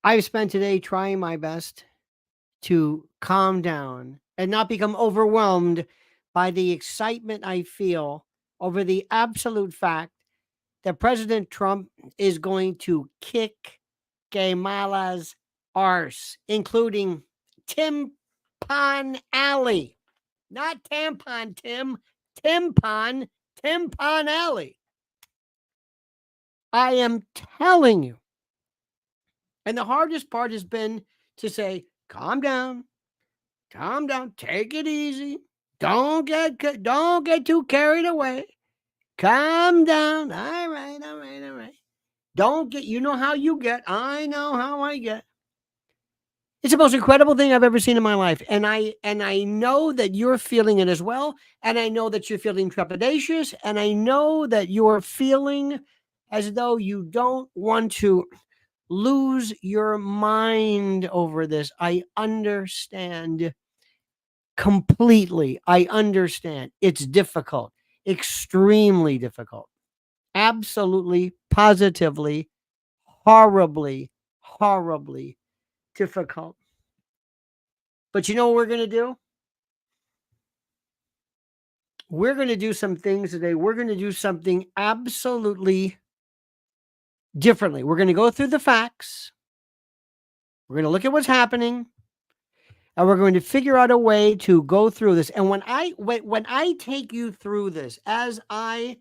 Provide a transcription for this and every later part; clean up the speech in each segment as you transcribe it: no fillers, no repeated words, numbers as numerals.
I've spent today trying my best to calm down and not become overwhelmed by the excitement I feel over the absolute fact that President Trump is going to kick Kamala's arse, including Timpon Alley. Not tampon, Tim. Timpon Alley. I am telling you. And the hardest part has been to say, calm down, take it easy. Don't get too carried away. Calm down. All right. Don't get, you know how you get. I know how I get. It's the most incredible thing I've ever seen in my life. And I know that you're feeling it as well. And I know that you're feeling trepidatious. And I know that you're feeling as though you don't want to lose your mind over this. I understand completely. I understand. It's difficult, extremely difficult, absolutely, positively, horribly difficult. But you know what we're going to do? We're going to do some things today. We're going to do something absolutely differently. We're going to go through the facts. We're going to look at what's happening. And we're going to figure out a way to go through this. And when I take you through this, as a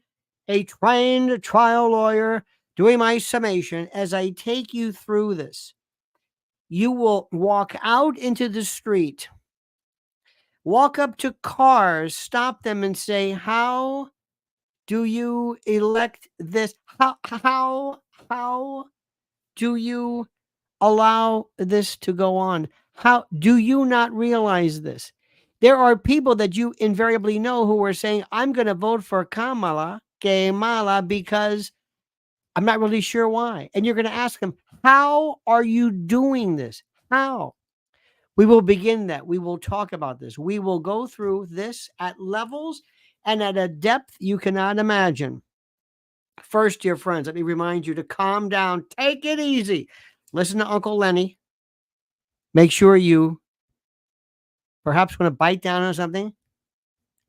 trained trial lawyer doing my summation, as I take you through this, you will walk out into the street, walk up to cars, stop them and say, how do you elect this? How do you allow this to go on? How do you not realize this? There are people that you invariably know who are saying, I'm going to vote for Kamala because I'm not really sure why. And you're going to ask them, how are you doing this? How? We will begin that. We will talk about this. We will go through this at levels and at a depth you cannot imagine. First, dear friends, let me remind you to calm down. Take it easy. Listen to Uncle Lenny. Make sure you perhaps want to bite down on something.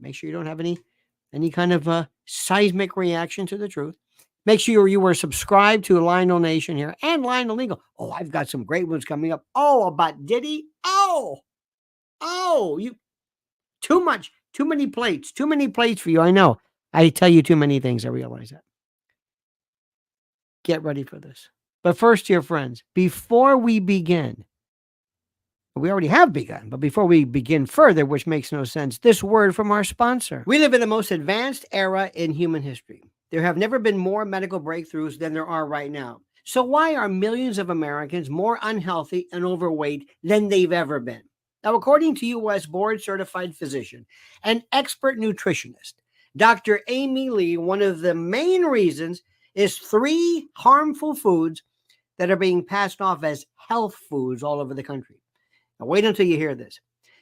Make sure you don't have any kind of seismic reaction to the truth. Make sure you were subscribed to Lionel Nation here and Lionel Legal. Oh, I've got some great ones coming up. Oh, about Diddy. You too many plates for you. I know. I tell you too many things. I realize that. Get ready for this. But first, dear friends, before we begin, we already have begun, but before we begin further, which makes no sense, this word from our sponsor. We live in the most advanced era in human history. There have never been more medical breakthroughs than there are right now. So why are millions of Americans more unhealthy and overweight than they've ever been? Now, according to U.S. board-certified physician and expert nutritionist, Dr. Amy Lee, one of the main reasons is 3 harmful foods that are being passed off as health foods all over the country. Now, wait until you hear this.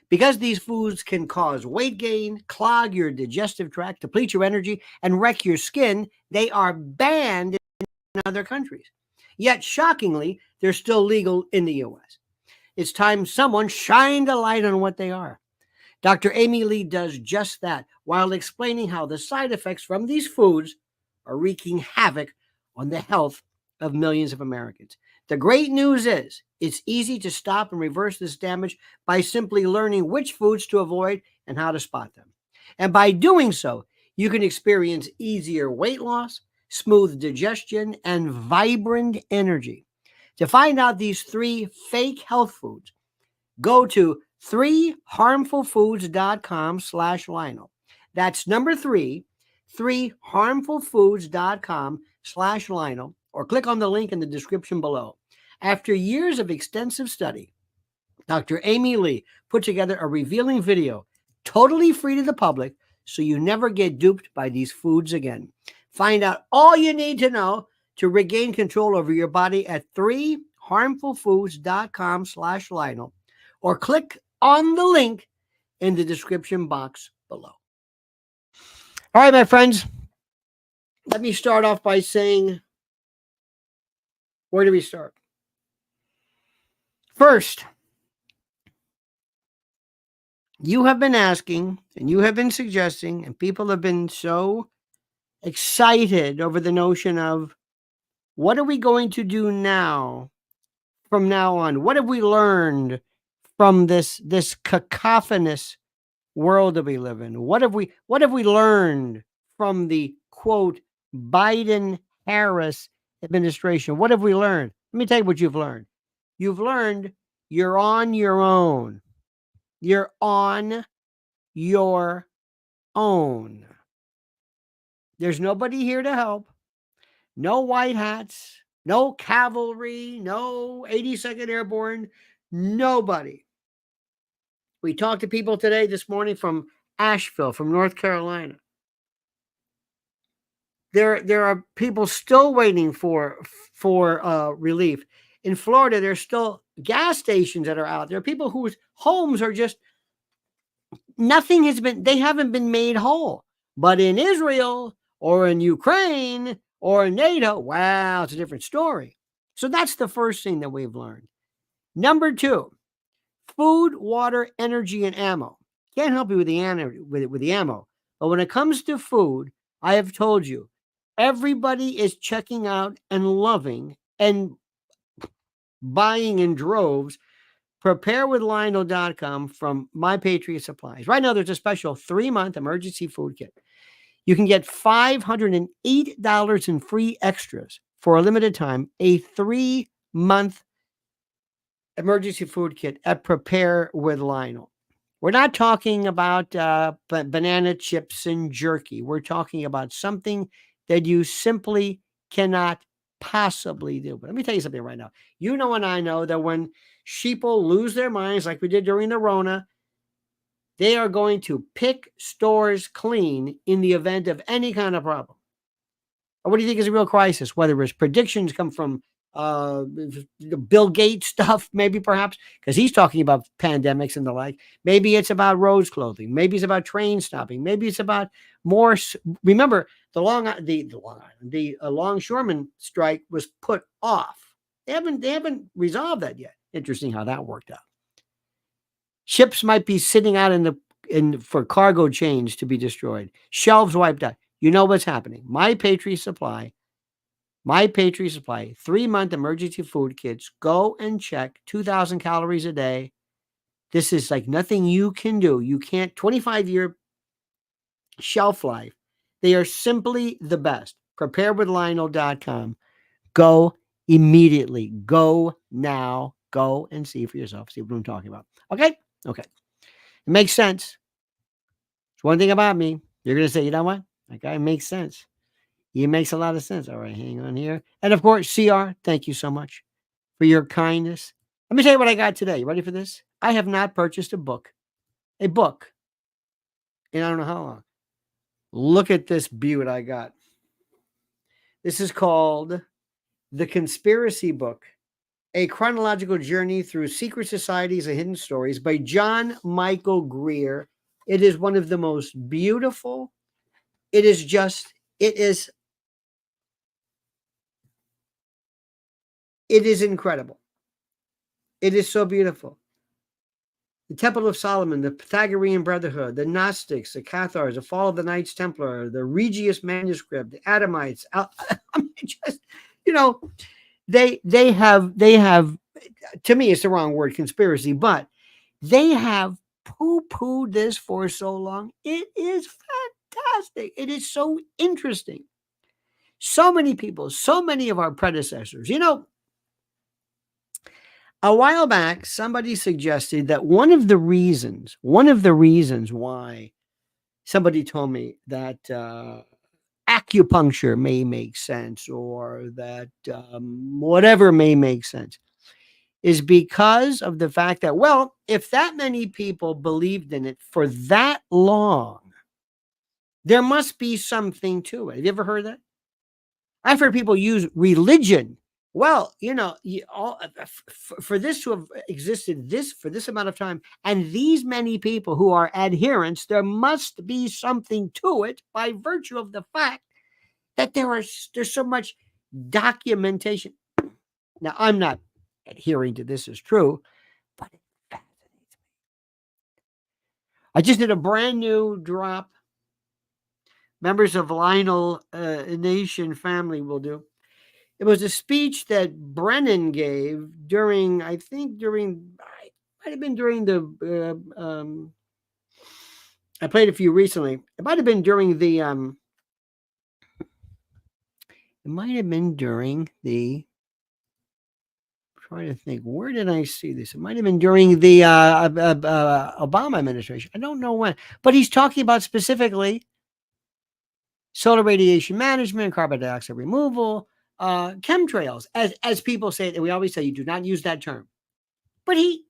Because these foods can cause weight gain, clog your digestive tract, deplete your energy, and wreck your skin, they are banned in other countries. Yet, shockingly, they're still legal in the U.S. It's time someone shined a light on what they are. Dr. Amy Lee does just that while explaining how the side effects from these foods are wreaking havoc on the health of millions of Americans. The great news is it's easy to stop and reverse this damage by simply learning which foods to avoid and how to spot them. And by doing so, you can experience easier weight loss, smooth digestion, and vibrant energy. To find out these 3 fake health foods, go to 3harmfulfoods.com/Lionel. That's number 3, 3harmfulfoods.com/Lionel, or click on the link in the description below. After years of extensive study, Dr. Amy Lee put together a revealing video totally free to the public so you never get duped by these foods again. Find out all you need to know to regain control over your body at 3harmfulfoods.com/Lionel, or click on the link in the description box below. All right, my friends, let me start off by saying, where do we start? First, you have been asking and you have been suggesting, and people have been so excited over the notion of what are we going to do now from now on? What have we learned from this cacophonous world that we live in? What have we learned from the quote Biden Harris administration? What have we learned? Let me tell you what you've learned. You've learned you're on your own. You're on your own. There's nobody here to help. No white hats, no cavalry, no 82nd Airborne, nobody. We talked to people today, this morning, from Asheville, from North Carolina. There are people still waiting for relief. In Florida, there's still gas stations that are out. There are people whose homes are just, they haven't been made whole. But in Israel or in Ukraine or in NATO, wow, it's a different story. So that's the first thing that we've learned. Number 2, food, water, energy, and ammo. Can't help you with the ammo. But when it comes to food, I have told you, everybody is checking out and loving and buying in droves preparewithlionel.com from My Patriot Supplies. Right now, there's a special 3-month emergency food kit. You can get $508 in free extras for a limited time, a 3-month emergency food kit at Prepare with Lionel. We're not talking about banana chips and jerky. We're talking about something that you simply cannot possibly do. But let me tell you something right now. You know, and I know that when sheeple lose their minds, like we did during the Rona, they are going to pick stores clean in the event of any kind of problem. Or what do you think is a real crisis? Whether it's predictions come from Bill Gates stuff, maybe perhaps, because he's talking about pandemics and the like. Maybe it's about roads closing. Maybe it's about train stopping. Maybe it's about more. Remember, the longshoreman strike was put off. They haven't resolved that yet. Interesting how that worked out. Ships might be sitting out for cargo chains to be destroyed. Shelves wiped out. You know what's happening. My Patriot Supply, 3-month emergency food kits. Go and check. 2,000 calories a day. This is like nothing you can do. You can't. 25-year shelf life. They are simply the best. Preparewithlionel.com. Go immediately. Go now. Go and see for yourself. See what I'm talking about. Okay? Okay. It makes sense. It's one thing about me. You're going to say, you know what? That guy makes sense. It makes a lot of sense. All right, hang on here. And of course, CR, thank you so much for your kindness. Let me tell you what I got today. You ready for this? I have not purchased a book in I don't know how long. Look at this beaut I got. This is called The Conspiracy Book, A Chronological Journey Through Secret Societies and Hidden Stories by John Michael Greer. It is one of the most beautiful. It is incredible. It is so beautiful. The Temple of Solomon, the Pythagorean Brotherhood, the Gnostics, the Cathars, the Fall of the Knights Templar, the Regius Manuscript, the Adamites. I mean, just, they have, to me, it's the wrong word, conspiracy, but they have poo-pooed this for so long. It is fantastic. It is so interesting. So many people, so many of our predecessors, a while back, somebody suggested that one of the reasons why somebody told me that acupuncture may make sense, or that whatever may make sense, is because of the fact that, well, if that many people believed in it for that long, there must be something to it. Have you ever heard that? I've heard people use religion. Well, for this to have existed for this amount of time, and these many people who are adherents, there must be something to it by virtue of the fact that there's so much documentation. Now, I'm not adhering to this is true, but it fascinates me. I just did a brand new drop. Members of Lionel Nation family will do. It was a speech that Brennan gave during, I think during, it might have been during the, I played a few recently. It might have been during the, trying to think, where did I see this? It might have been during the Obama administration. I don't know when, but he's talking about specifically solar radiation management, carbon dioxide removal, chemtrails, as people say, and we always say you do not use that term. But he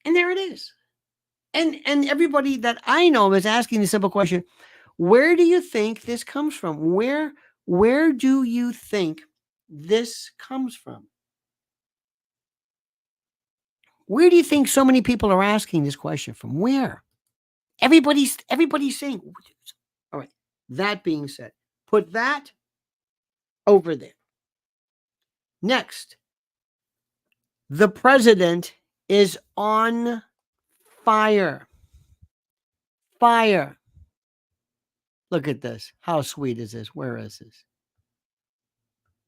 and there it is. And everybody that I know is asking the simple question, where do you think this comes from? Where do you think this comes from? Where do you think so many people are asking this question from? Where? Everybody's saying, all right. That being said, put that over there. Next, the president is on fire. Fire. Look at this. How sweet is this? Where is this?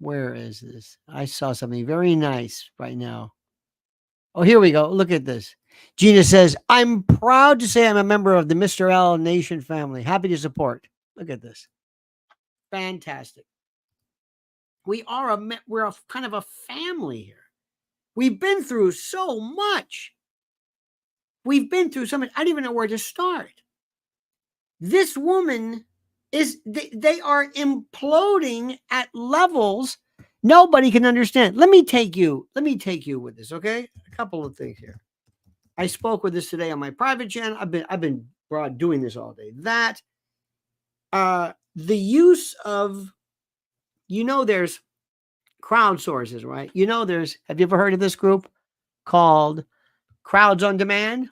Where is this? I saw something very nice right now. Oh, here we go. Look at this. Gina says, I'm proud to say I'm a member of the Mr. L Nation family. Happy to support. Look at this. Fantastic. We're a kind of a family here. We've been through so much. We've been through so much. I don't even know where to start. This woman they are imploding at levels nobody can understand. Let me take you with this, okay? A couple of things here. I spoke with this today on my private channel. I've been doing this all day. That the use of, there's crowdsources, right? Have you ever heard of this group called Crowds on Demand?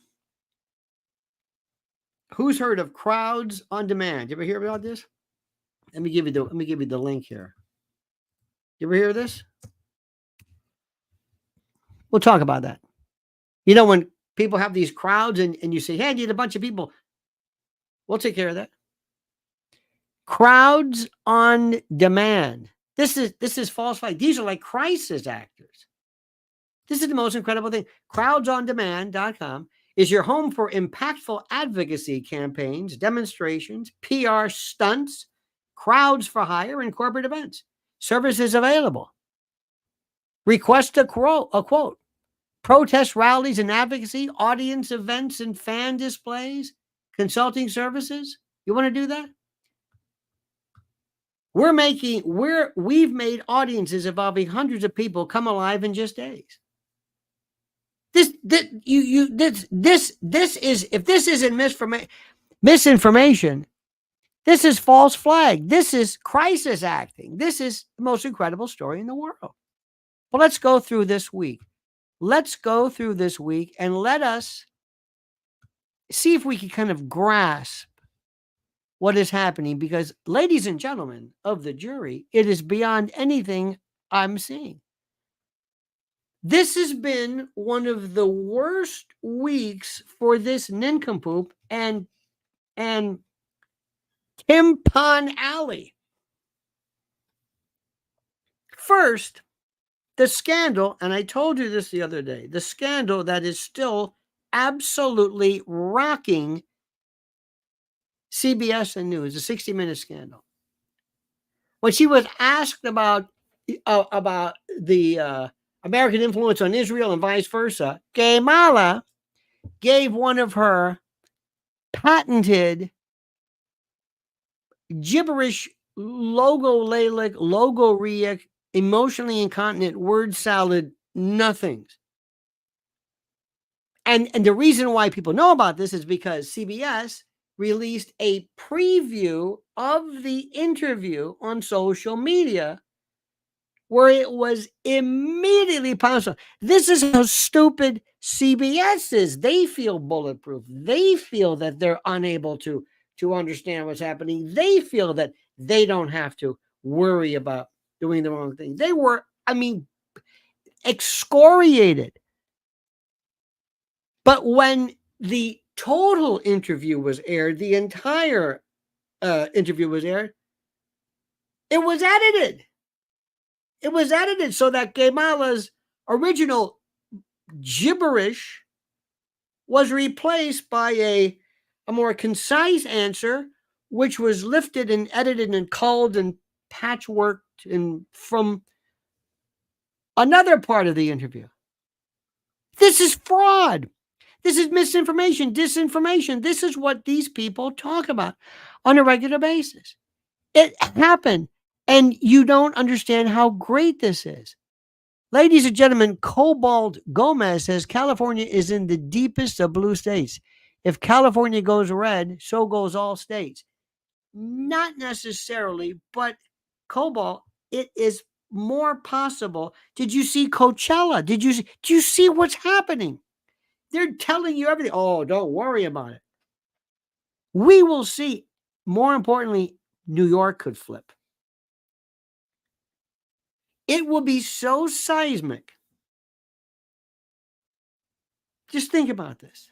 Who's heard of Crowds on Demand? You ever hear about this? Let me give you the link here. You ever hear of this? We'll talk about that. When people have these crowds and you say, hey, I need a bunch of people, we'll take care of that. Crowds on Demand. This is falsified. These are like crisis actors. This is the most incredible thing. Crowdsondemand.com is your home for impactful advocacy campaigns, demonstrations, PR stunts, crowds for hire, and corporate events. Services available. Request a quote. Protest rallies and advocacy, audience events and fan displays, consulting services. You want to do that? We've made audiences involving hundreds of people come alive in just days. This is, if this isn't misinformation, this is false flag. This is crisis acting. This is the most incredible story in the world. Well, let's go through this week. And let us see if we can kind of grasp what is happening, because, ladies and gentlemen of the jury, it is beyond anything I'm seeing. This has been one of the worst weeks for this nincompoop and Tim Pon Alley. First, the scandal, and I told you this the other day, the scandal that is still absolutely rocking CBS and News, the 60-minute scandal. When she was asked about the American influence on Israel and vice versa, Kamala gave one of her patented gibberish, logorrheic, emotionally incontinent word salad nothings. And the reason why people know about this is because CBS released a preview of the interview on social media where it was immediately possible. This is how stupid CBS is. They feel bulletproof. They feel that they're unable to to understand what's happening. They feel that they don't have to worry about doing the wrong thing. They were, excoriated. But when the total interview was aired, the entire interview was aired, it was edited. It was edited so that Kamala's original gibberish was replaced by a more concise answer, which was lifted and edited and culled and patchworked from another part of the interview. This is fraud. This is misinformation, disinformation. This is what these people talk about on a regular basis. It happened, and you don't understand how great this is. Ladies and gentlemen, Cobalt Gomez says California is in the deepest of blue states. If California goes red, so goes all states. Not necessarily, but Cobalt, it is more possible. Did you see Coachella? Do you see what's happening? They're telling you everything. Oh, don't worry about it. We will see. More importantly, New York could flip. It will be so seismic. Just think about this.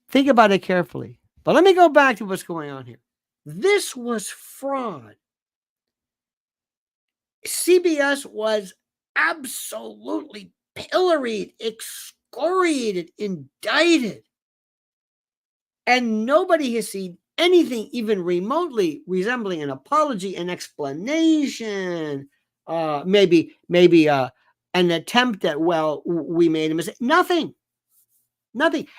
Think about it carefully. But let me go back to what's going on here. This was fraud. CBS was absolutely pilloried, excoriated, indicted. And nobody has seen anything even remotely resembling an apology, an explanation, maybe an attempt at, well, we made a mistake. Nothing.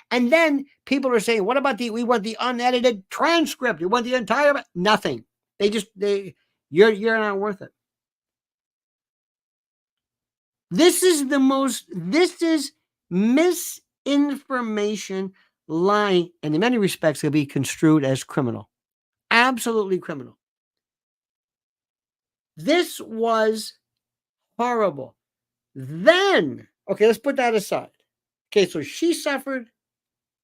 And then people are saying, what about we want the unedited transcript? We want the entire, nothing. You're not worth it. This is misinformation, lying, and in many respects can be construed as criminal. Absolutely criminal. This was horrible. Then, okay, let's put that aside. Okay, so she suffered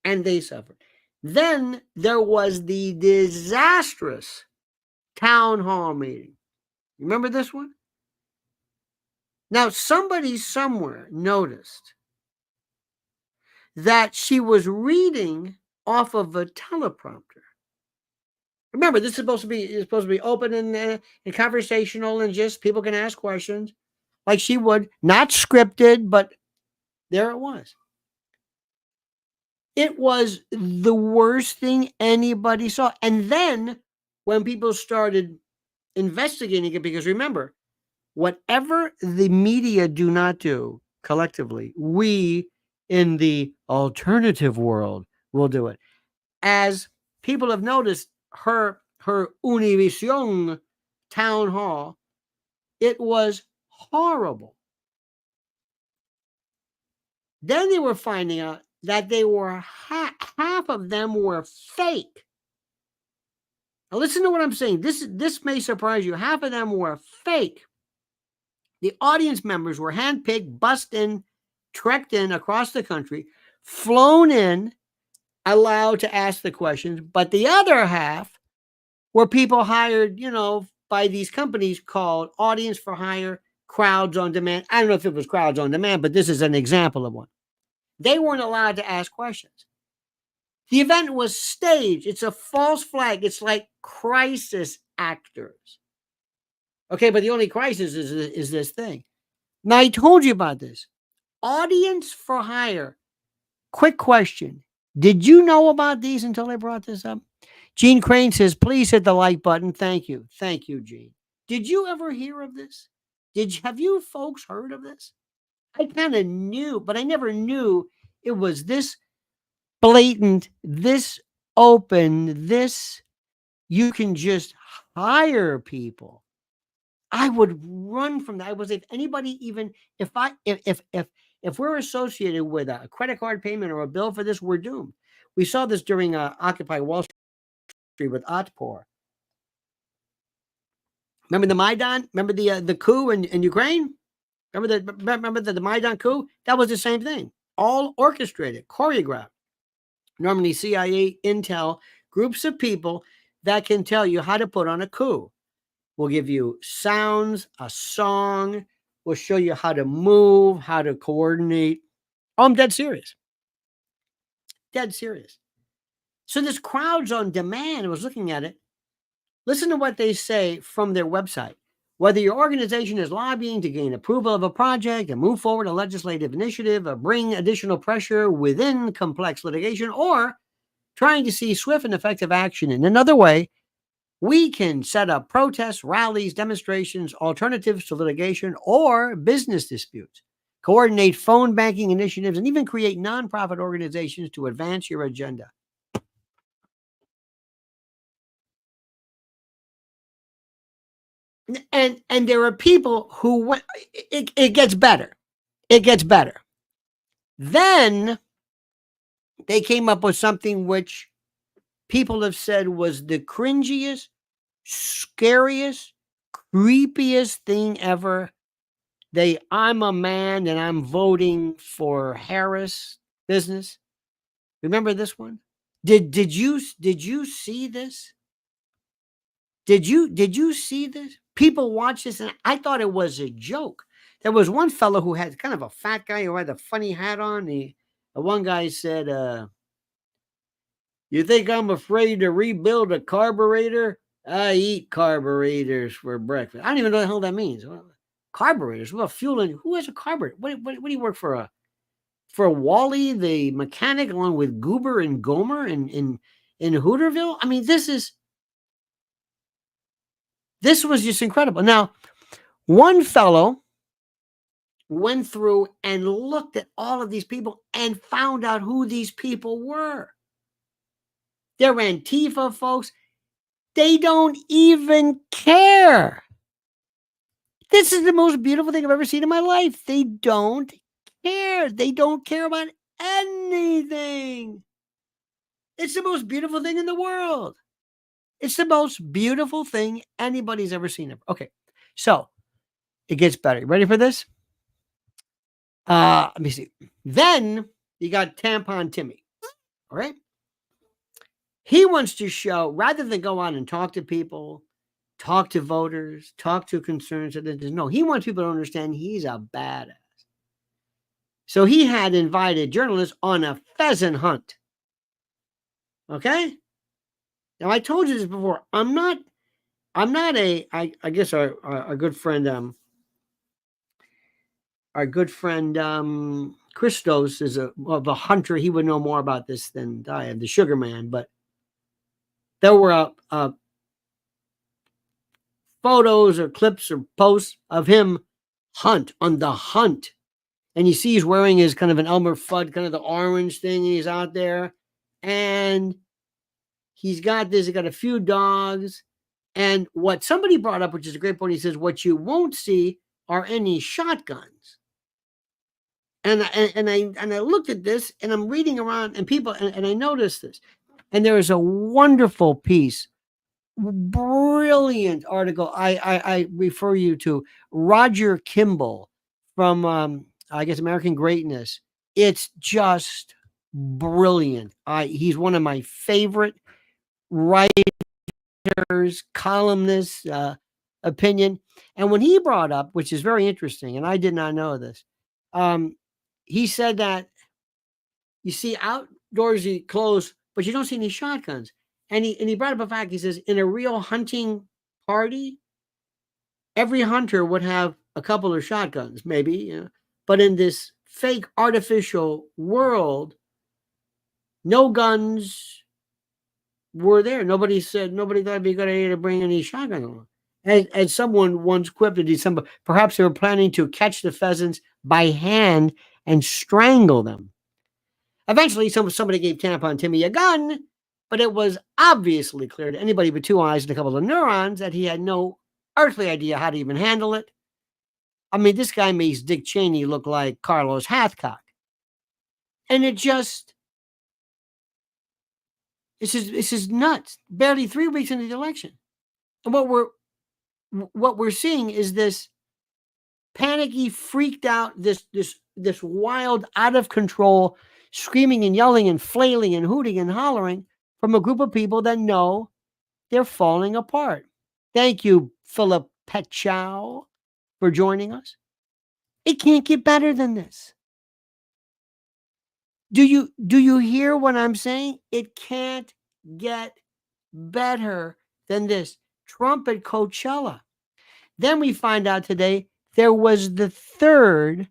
and they suffered. Then there was the disastrous town hall meeting. Remember this one? Now, somebody somewhere noticed that she was reading off of a teleprompter. Remember, this is supposed to be open and conversational, and just people can ask questions like she would, not scripted, but there it was. It was the worst thing anybody saw. And then when people started investigating it, because remember, whatever the media do not do collectively, we in the alternative world will do it. As people have noticed, her Univision town hall, it was horrible. Then they were finding out that they were half of them were fake. Now listen to what I'm saying. This may surprise you. Half of them were fake. The audience members were handpicked, bussed in, trekked in across the country, flown in, allowed to ask the questions. But the other half were people hired, by these companies called audience for hire, crowds on demand. I don't know if it was crowds on demand, but this is an example of one. They weren't allowed to ask questions. The event was staged. It's a false flag. It's like crisis actors. Okay, but the only crisis is this thing. Now, I told you about this. Audience for hire. Quick question. Did you know about these until I brought this up? Gene Crane says, please hit the like button. Thank you. Thank you, Gene. Did you ever hear of this? Have you folks heard of this? I kind of knew, but I never knew it was this blatant, this open, this you can just hire people. I would run from that. If anybody, even if we're associated with a credit card payment or a bill for this, we're doomed. We saw this during Occupy Wall Street with Otpor. Remember the Maidan? Remember the coup in Ukraine? Remember the Maidan coup? That was the same thing. All orchestrated, choreographed. Normally CIA, Intel, groups of people that can tell you how to put on a coup. We'll give you sounds, a song. We'll show you how to move, how to coordinate. Oh, I'm dead serious. Dead serious. So this crowd's on demand. I was looking at it. Listen to what they say from their website. Whether your organization is lobbying to gain approval of a project, and move forward a legislative initiative, or bring additional pressure within complex litigation, or trying to see swift and effective action in another way, we can set up protests, rallies, demonstrations, alternatives to litigation, or business disputes, coordinate phone banking initiatives, and even create nonprofit organizations to advance your agenda. And there are people who it gets better. It gets better. Then they came up with something which people have said was the cringiest, scariest, creepiest thing ever. I'm a man and I'm voting for Harris business. Remember this one? Did you see this? Did you see this? People watch this, and I thought it was a joke. There was one fellow who had kind of a fat guy who had a funny hat on. The one guy said, "You think I'm afraid to rebuild a carburetor? I eat carburetors for breakfast." I don't even know what the hell that means. Carburetors? Well, fuel and who has a carburetor? What do you work for? For Wally the mechanic, along with Goober and Gomer in Hooterville? I mean, this was just incredible. Now, one fellow went through and looked at all of these people and found out who these people were. They're Antifa folks. They don't even care. This is the most beautiful thing I've ever seen in my life. They don't care. They don't care about anything. It's the most beautiful thing in the world. It's the most beautiful thing anybody's ever seen. Okay, so it gets better. You ready for this? Let me see. Then you got Tampon Timmy. All right. He wants to show, rather than go out and talk to people, talk to voters, talk to concerned citizens. No, he wants people to understand he's a badass. So he had invited journalists on a pheasant hunt. Okay. Now I told you this before. I'm not I guess our good friend, Christos is a hunter. He would know more about this than I am, the sugar man. But there were photos or clips or posts of him on the hunt. And you see he's wearing his kind of an Elmer Fudd, kind of the orange thing, and he's out there. And he's got a few dogs. And what somebody brought up, which is a great point, he says, what you won't see are any shotguns. And I looked at this, and I'm reading around, and people, and I noticed this. And there is a wonderful piece, brilliant article. I refer you to Roger Kimball from I guess American Greatness. It's just brilliant. He's one of my favorite writers, columnists, opinion. And when he brought up, which is very interesting, and I did not know this, he said that you see outdoorsy clothes, but you don't see any shotguns. And he brought up a fact. He says, in a real hunting party, every hunter would have a couple of shotguns, maybe. But in this fake artificial world, no guns were there. Nobody thought it'd be a good idea to bring any shotgun along. As someone once quipped in December, perhaps they were planning to catch the pheasants by hand and strangle them. Eventually, somebody gave Tampon Timmy a gun, but it was obviously clear to anybody with two eyes and a couple of neurons that he had no earthly idea how to even handle it. I mean, this guy makes Dick Cheney look like Carlos Hathcock. And this is nuts. Barely 3 weeks into the election. And what we're seeing is this panicky, freaked out, this wild, out of control, screaming and yelling and flailing and hooting and hollering from a group of people that know they're falling apart. Thank you, Philip Petchow, for joining us. It can't get better than this. Do you hear what I'm saying? It can't get better than this. Trump at Coachella. Then we find out today there was a third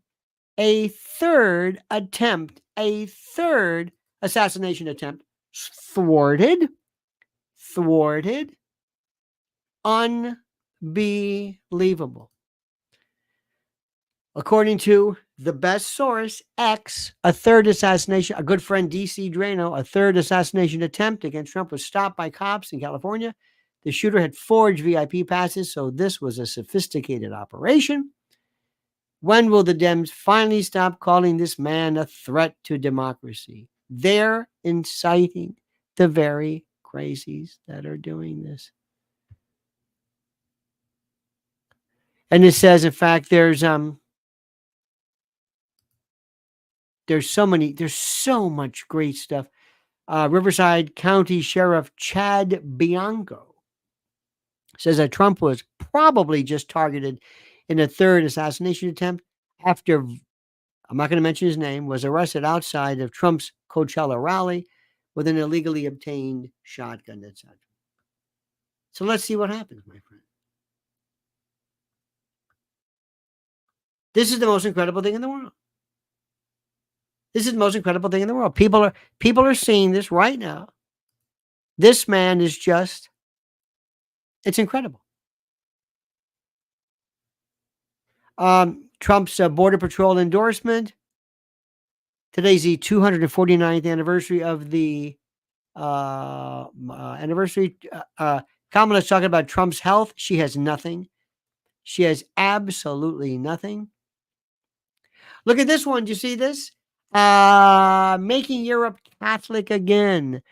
assassination attempt, thwarted, unbelievable. According to the best source, X, a third assassination, a good friend, DC Drano, a third assassination attempt against Trump was stopped by cops in California. The shooter had forged VIP passes, so this was a sophisticated operation. When will the Dems finally stop calling this man a threat to democracy? They're inciting the very crazies that are doing this. And it says, in fact, there's so much great stuff. Riverside County Sheriff Chad Bianco says that Trump was probably just targeted in a third assassination attempt after, I'm not going to mention his name, was arrested outside of Trump's Coachella rally with an illegally obtained shotgun, etc. So let's see what happens, my friend. This is the most incredible thing in the world. This is the most incredible thing in the world. People are seeing this right now. This man is just, it's incredible. Trump's Border Patrol endorsement. Today's the 249th anniversary of the anniversary. Kamala's talking about Trump's health. She has nothing. She has absolutely nothing. Look at this one. Do you see this? Making Europe Catholic again.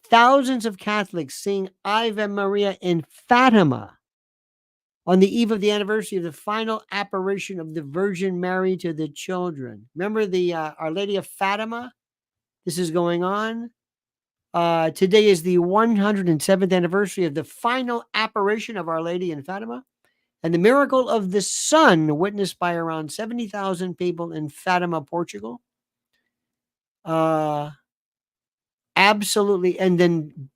Thousands of Catholics sing Ave Maria in Fatima on the eve of the anniversary of the final apparition of the Virgin Mary to the children. Remember the Our Lady of Fatima? This is going on. Today is the 107th anniversary of the final apparition of Our Lady in Fatima and the miracle of the sun witnessed by around 70,000 people in Fatima, Portugal. Absolutely. And then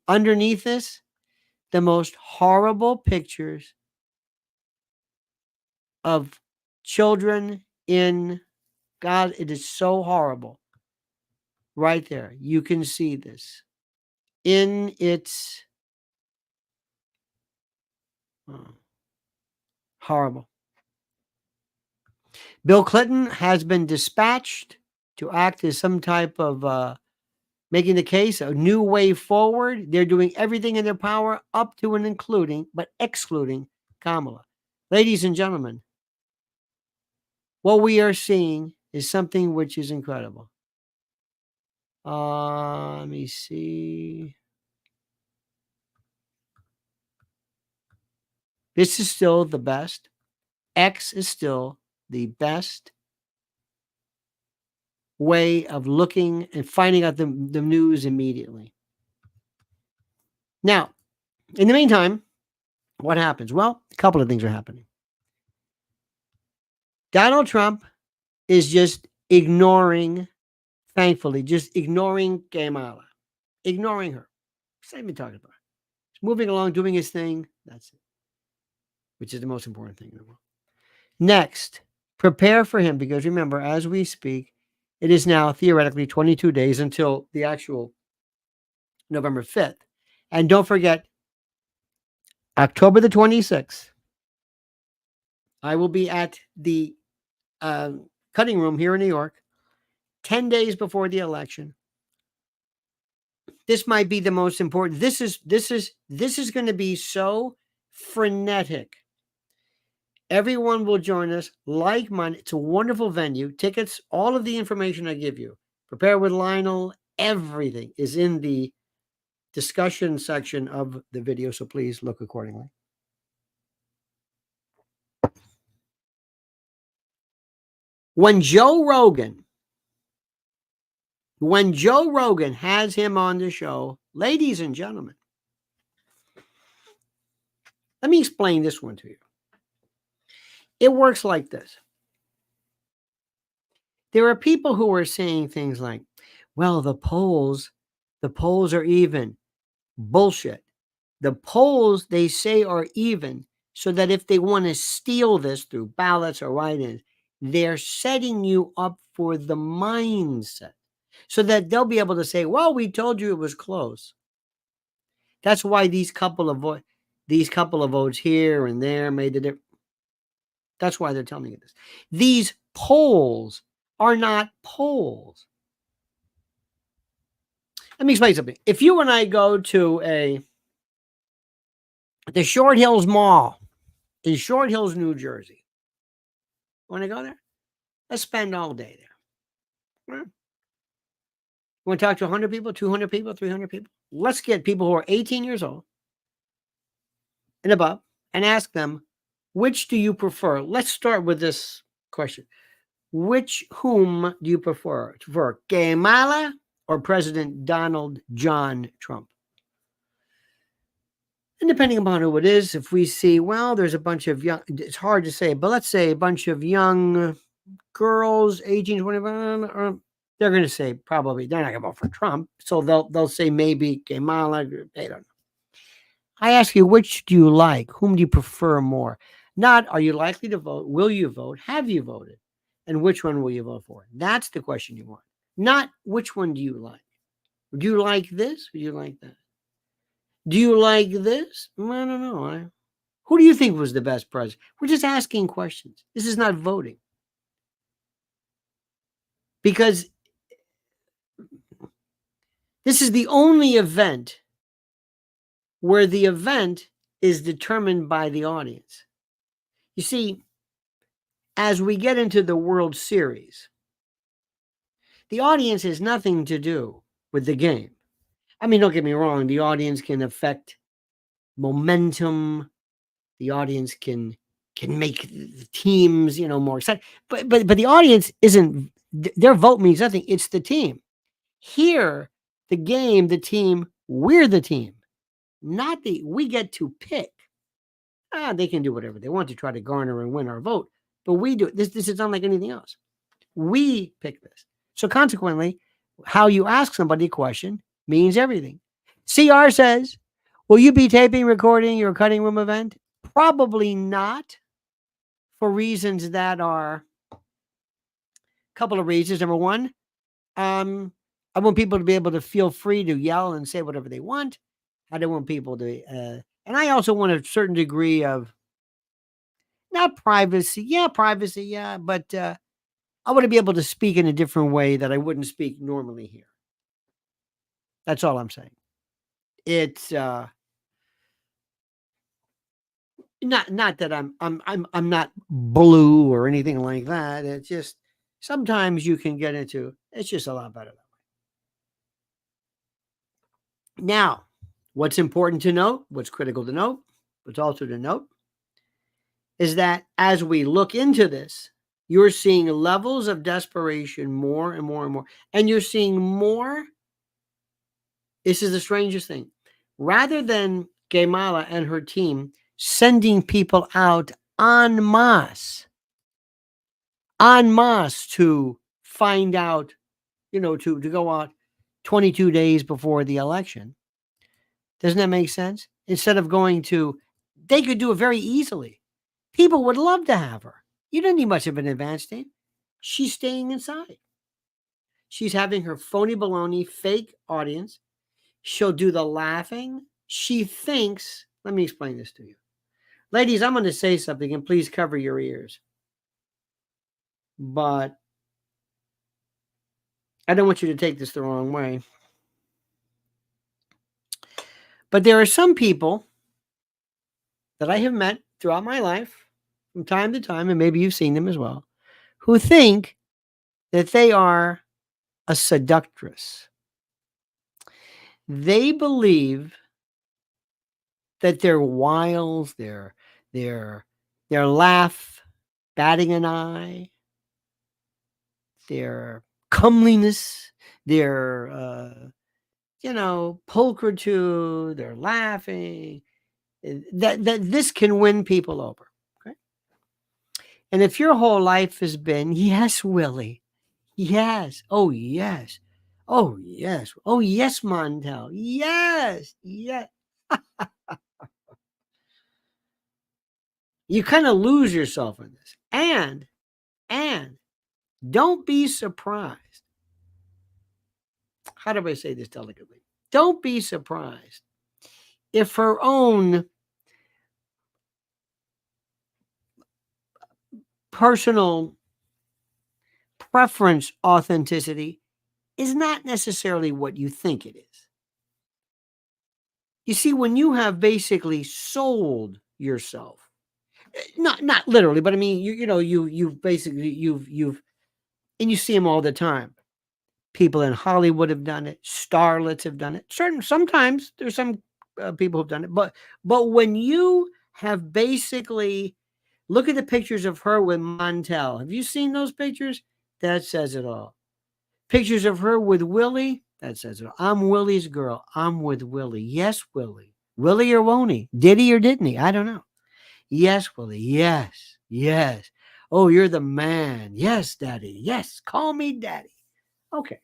underneath this, the most horrible pictures of children in God. It is so horrible. Right there. You can see this in its horrible. Bill Clinton has been dispatched to act as some type of making the case a new way forward. They're doing everything in their power up to and including, but excluding Kamala. Ladies and gentlemen, what we are seeing is something which is incredible. Let me see. This is still the best. X is still the best way of looking and finding out the news immediately. Now, in the meantime, what happens? Well, a couple of things are happening. Donald Trump is just ignoring, thankfully, just ignoring Kamala, ignoring her. What's even talking about? He's moving along, doing his thing. That's it, which is the most important thing in the world. Next, prepare for him, because remember, as we speak, it is now theoretically 22 days until the actual November 5th. And don't forget, October the 26th, I will be at the cutting room here in New York, 10 days before the election. This might be the most important. This is going to be so frenetic. Everyone will join us like-minded. It's a wonderful venue. Tickets, all of the information I give you. Prepare with Lionel. Everything is in the discussion section of the video, so please look accordingly. When Joe Rogan has him on the show, Ladies and gentlemen, let me explain this one to you. It works like this. There are people who are saying things like, well, the polls are even. Bullshit. The polls, they say, are even, so that if they want to steal this through ballots or write-ins, they're setting you up for the mindset so that they'll be able to say, well, we told you it was close. That's why these couple of votes here and there made the difference. That's why they're telling you this. These polls are not polls. Let me explain something. If you and I go to the Short Hills Mall in Short Hills, New Jersey, want to go there? Let's spend all day there. You want to talk to 100 people, 200 people, 300 people? Let's get people who are 18 years old and above and ask them, which do you prefer? Let's start with this question. Whom do you prefer? Kamala or President Donald John Trump? And depending upon who it is, if we see, well, there's a bunch of young, it's hard to say, but let's say a bunch of young girls, 18, 21, they're going to say probably they're not going to vote for Trump. So they'll say maybe Kamala. They don't know. I ask you, which do you like? Whom do you prefer more? Not are you likely to vote? Will you vote? Have you voted? And which one will you vote for? That's the question you want. Not which one do you like? Do you like this? Or do you like that? Do you like this? I don't know. Who do you think was the best president? We're just asking questions. This is not voting. Because this is the only event where the event is determined by the audience. You see, as we get into the World Series, the audience has nothing to do with the game. I mean, don't get me wrong, the audience can affect momentum. The audience can make the teams, more excited. But the audience isn't, their vote means nothing. It's the team. Here, the game, the team, we're the team. We get to pick. They can do whatever they want to try to garner and win our vote. But we do it. This is unlike anything else. We pick this. So consequently, how you ask somebody a question means everything. CR says, will you be taping, recording your cutting room event? Probably not, for reasons that are a couple of reasons. Number one, I want people to be able to feel free to yell and say whatever they want. I don't want people to, and I also want a certain degree of not privacy. Yeah, privacy. Yeah. But I want to be able to speak in a different way that I wouldn't speak normally here. That's all I'm saying. It's not that I'm not blue or anything like that. It's just sometimes you can get into, it's just a lot better that way. Now, what's important to note, what's critical to note, what's also to note is that as we look into this, you're seeing levels of desperation more and more and more. And you're seeing more. This is the strangest thing. Rather than Kamala and her team sending people out en masse to find out, to go out 22 days before the election. Doesn't that make sense? Instead of they could do it very easily. People would love to have her. You don't need much of an advance date. She's staying inside. She's having her phony baloney fake audience. She'll do the laughing. She thinks, let me explain this to you. Ladies, I'm going to say something and please cover your ears. But I don't want you to take this the wrong way. But there are some people that I have met throughout my life from time to time, and maybe you've seen them as well, who think that they are a seductress. They believe that their wiles, their laugh, batting an eye, their comeliness, their pulchritude, they're laughing, that this can win people over. Okay. And if your whole life has been, yes, Willie, yes, oh, yes, oh, yes, oh, yes, Montel, yes, yes, you kind of lose yourself in this. And don't be surprised. How do I say this delicately? Don't be surprised if her own personal preference authenticity is not necessarily what you think it is. You see, when you have basically sold yourself, not literally, but I mean, you've basically you've and you see them all the time. People in Hollywood have done it. Starlets have done it. Sometimes there's some people who've done it, but when you have basically look at the pictures of her with Montel. Have you seen those pictures? That says it all. Pictures of her with Willie. That says it all. I'm Willie's girl. I'm with Willie. Yes, Willie. Willie or won't he? Did he or didn't he? I don't know. Yes, Willie. Yes. Yes. Oh, you're the man. Yes, Daddy. Yes. Call me Daddy. Okay.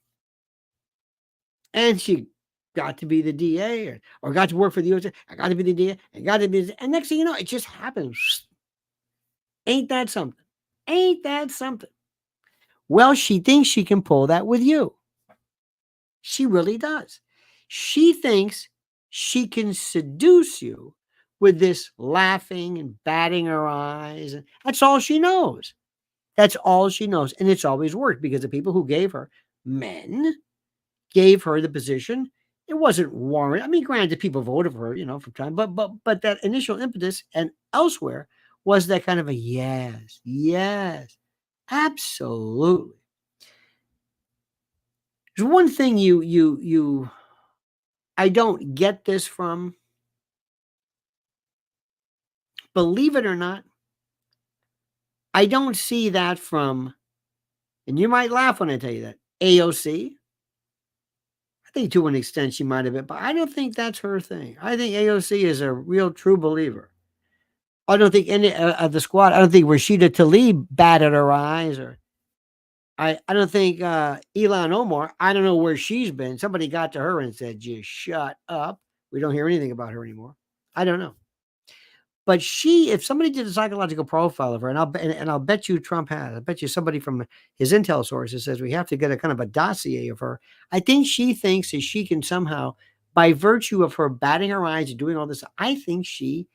And she got to be the DA or got to work for the USA. I got to be the DA. I got to be. And next thing you know, it just happens. Ain't that something? Ain't that something? Well, she thinks she can pull that with you. She really does. She thinks she can seduce you with this laughing and batting her eyes. And that's all she knows. That's all she knows. And it's always worked because the people who gave her, men, gave her the position. It wasn't warranted. I mean, granted, people voted for her, from time, but that initial impetus and elsewhere was that kind of a yes, yes, absolutely. There's one thing I don't get this from. Believe it or not, I don't see that from, and you might laugh when I tell you that, AOC. I think to an extent she might have been, but I don't think that's her thing. I think AOC is a real true believer. I don't think any of the squad, I don't think Rashida Tlaib batted her eyes or I don't think Elon Omar, I don't know where she's been. Somebody got to her and said, just shut up. We don't hear anything about her anymore. I don't know. But if somebody did a psychological profile of her, and I'll bet you Trump has, I bet you somebody from his intel sources says we have to get a kind of a dossier of her. I think she thinks that she can somehow, by virtue of her batting her eyes and doing all this, I think she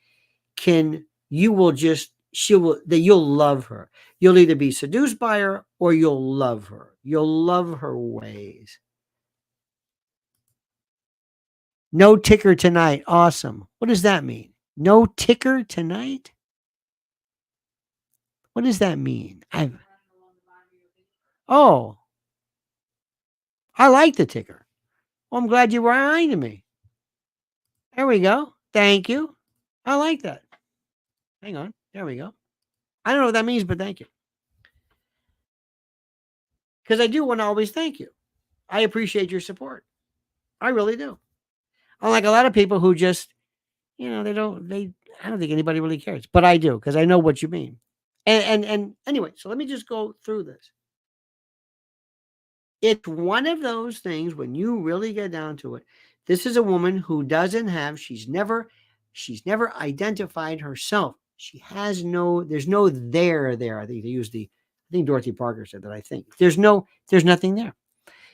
can, that you'll love her. You'll either be seduced by her or you'll love her. You'll love her ways. No ticker tonight. Awesome. What does that mean? No ticker tonight? What does that mean? Oh, I like the ticker. Well, I'm glad you reminded me. There we go. Thank you. I like that. Hang on. There we go. I don't know what that means, but thank you. Because I do want to always thank you. I appreciate your support. I really do. Unlike a lot of people who just, I don't think anybody really cares, but I do because I know what you mean. And anyway, so let me just go through this. It's one of those things when you really get down to it. This is a woman who she's never identified herself. She has there's no there. I think I think Dorothy Parker said that. I think there's nothing there.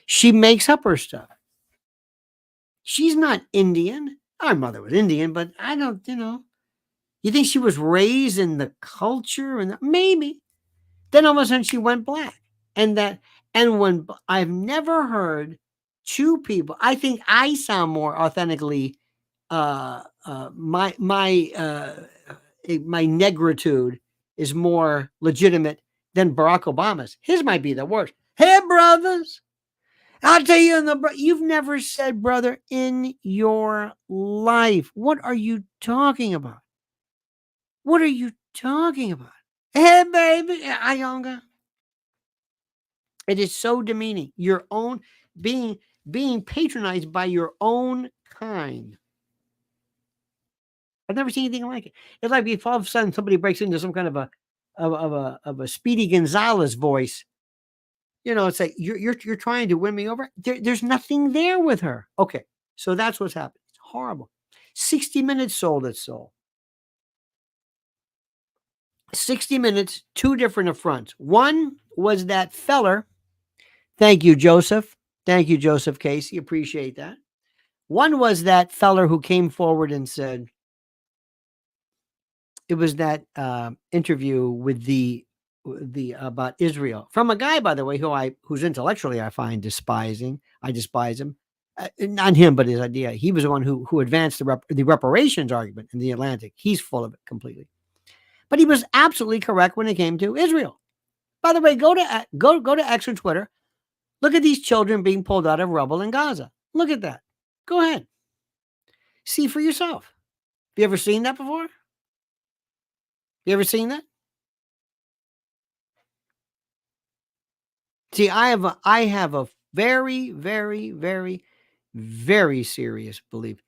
She makes up her stuff. She's not Indian. Our mother was Indian, but I don't, you think she was raised in the culture and maybe. Then all of a sudden she went black. And when I've never heard two people, I think I sound more authentically my negritude is more legitimate than Barack Obama's. His might be the worst. Hey, brothers. I'll tell you, you've never said brother in your life. What are you talking about? What are you talking about? Hey, baby, Ayonga. It is so demeaning. Your own being being patronized by your own kind. I've never seen anything like it. It's like if all of a sudden somebody breaks into some kind of a Speedy Gonzalez voice. It's like you're trying to win me over. There's nothing there with her. Okay, so that's what's happening. It's horrible. 60 Minutes sold its soul. 60 Minutes, two different affronts. One was that feller. Thank you, Joseph. Thank you, Joseph Casey. Appreciate that. One was that feller who came forward and said, it was that interview with the about Israel from a guy, by the way, who's intellectually I find despising. I despise him, not him, but his idea. He was the one who advanced the reparations argument in the Atlantic. He's full of it completely, but he was absolutely correct when it came to Israel. By the way, go to X or Twitter. Look at these children being pulled out of rubble in Gaza. Look at that. Go ahead, see for yourself. Have you ever seen that before? You ever seen that? See, I have a very, very, very, very serious belief.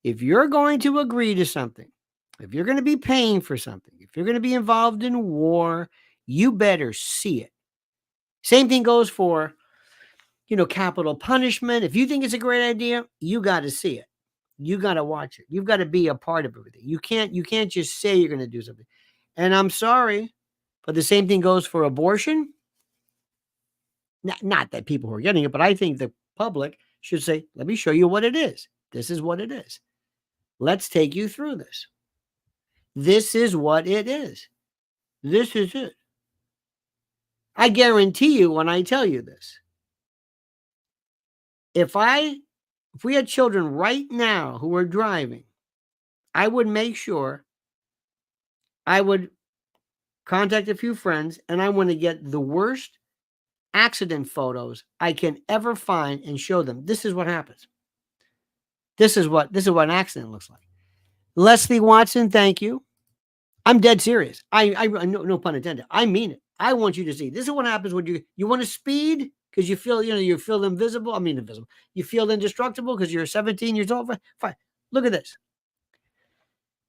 If you're going to agree to something, if you're going to be paying for something, if you're going to be involved in war, you better see it. Same thing goes for, capital punishment. If you think it's a great idea, you got to see it. You got to watch it. You've got to be a part of everything. You can't just say you're going to do something. And I'm sorry, but the same thing goes for abortion. Not that people who are getting it, but I think the public should say, let me show you what it is. This is what it is. Let's take you through this. This is what it is. This is it. I guarantee you when I tell you this, if we had children right now who are driving, I would make sure I would contact a few friends and I want to get the worst accident photos I can ever find and show them. This is what happens. This is what an accident looks like. Leslie Watson, thank you. I'm dead serious. I no pun intended. I mean it. I want you to see. This is what happens when you want to speed because you feel invisible. I mean invisible. You feel indestructible because you're 17 years old. Fine. Look at this.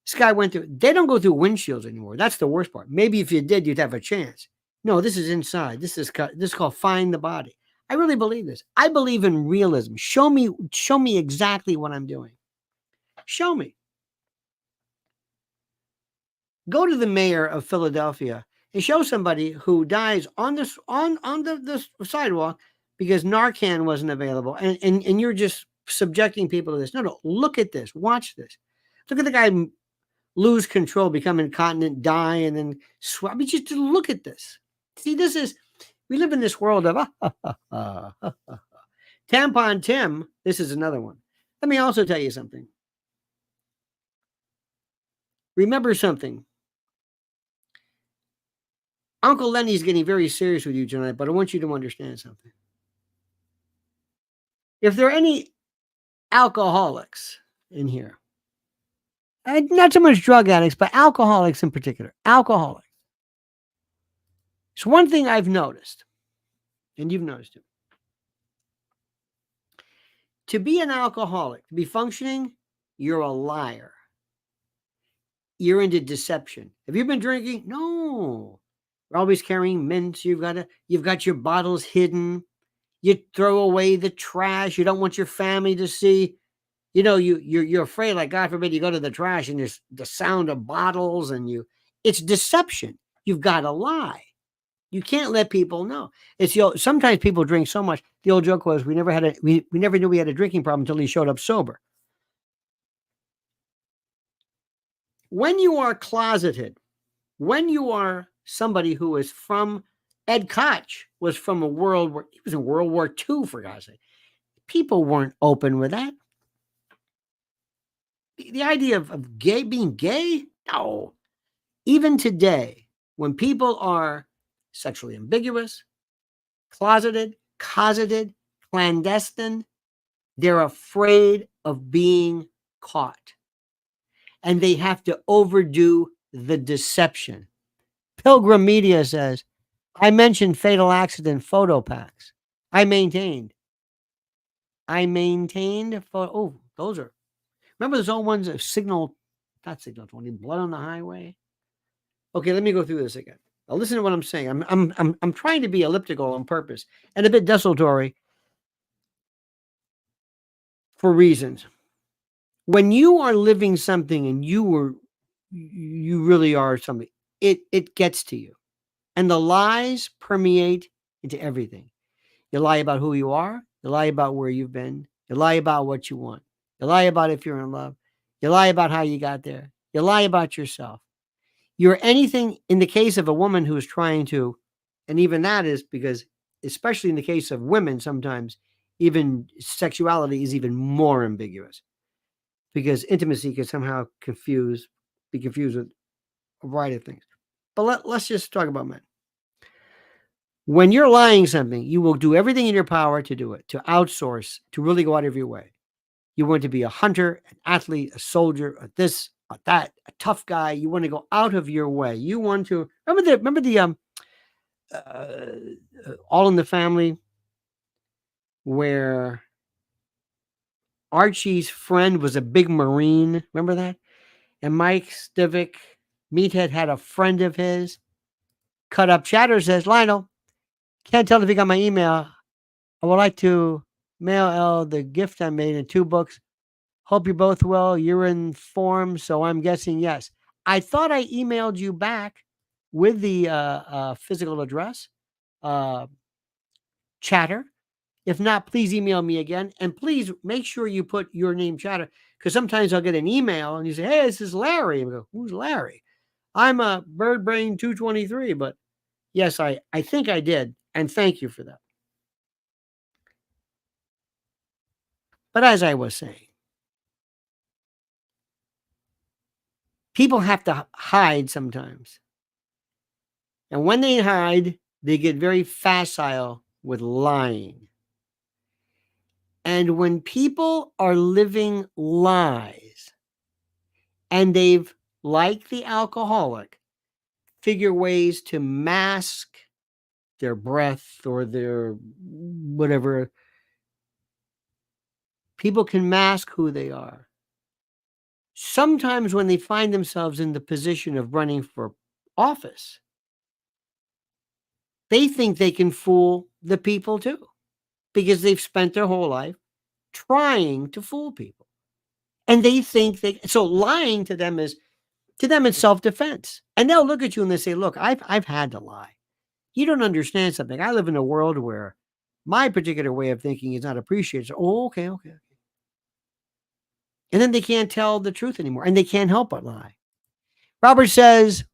This guy went through. They don't go through windshields anymore. That's the worst part. Maybe if you did, you'd have a chance. No, this is inside. This is called find the body. I really believe this. I believe in realism. Show me exactly what I'm doing. Show me. Go to the mayor of Philadelphia and show somebody who dies on the sidewalk because Narcan wasn't available, and you're just subjecting people to this. No, look at this. Watch this. Look at the guy lose control, become incontinent, die, and then sweat. I mean, just look at this. See, we live in this world of Tampon Tim. This is another one. Let me also tell you something. Remember something. Uncle Lenny's getting very serious with you tonight, but I want you to understand something. If there are any alcoholics in here, not so much drug addicts, but alcoholics in particular, alcoholics. It's one thing I've noticed, and you've noticed it. To be an alcoholic, to be functioning, you're a liar. You're into deception. Have you been drinking? No. You're always carrying mints. You've got your bottles hidden. You throw away the trash. You don't want your family to see. You're afraid, like God forbid, you go to the trash and there's the sound of bottles it's deception. You've got to lie. You can't let people know. Sometimes people drink so much. The old joke was we never knew we had a drinking problem until he showed up sober. When you are closeted, when you are somebody who is from Ed Koch was from he was in World War II, for God's sake. People weren't open with that. The idea of being gay? No. Even today, when people are sexually ambiguous, closeted, clandestine, they're afraid of being caught. And they have to overdo the deception. Pilgrim Media says, I mentioned fatal accident photo packs. I maintained I maintained for, those are, remember those old ones of not signal 20, blood on the highway? Okay, let me go through this again. Now listen to what I'm saying. I'm trying to be elliptical on purpose and a bit desultory for reasons. When you are living something and you really are something, it gets to you. And the lies permeate into everything. You lie about who you are, you lie about where you've been, you lie about what you want, you lie about if you're in love, you lie about how you got there, you lie about yourself. You're anything in the case of a woman who is trying to, and even that is because, especially in the case of women, sometimes even sexuality is even more ambiguous because intimacy can somehow be confused with a variety of things. But let's just talk about men. When you're lying something, you will do everything in your power to do it, to outsource, to really go out of your way. You want to be a hunter, an athlete, a soldier, a this, a that, a tough guy. You want to go out of your way. You want to remember the All in the Family, where Archie's friend was a big Marine. Remember that? And Mike Stivic, Meathead, had a friend of his. Cut Up Chatter says, Lionel, can't tell if you got my email. I would like to mail L the gift I made in 2 books. Hope you're both well. You're informed, so I'm guessing yes. I thought I emailed you back with the physical address, Chatter. If not, please email me again. And please make sure you put your name, Chatter, because sometimes I'll get an email and you say, hey, this is Larry. And I go, who's Larry? I'm a Birdbrain 223, but yes, I think I did. And thank you for that. But as I was saying, people have to hide sometimes. And when they hide, they get very facile with lying. And when people are living lies and they've, like the alcoholic, figure ways to mask their breath or their whatever, people can mask who they are. Sometimes when they find themselves in the position of running for office, they think they can fool the people too, because they've spent their whole life trying to fool people. And they think so lying to them it's self-defense. And they'll look at you and they say, look, I've had to lie. You don't understand something. I live in a world where my particular way of thinking is not appreciated. So, okay. And then they can't tell the truth anymore and they can't help but lie. Robert says,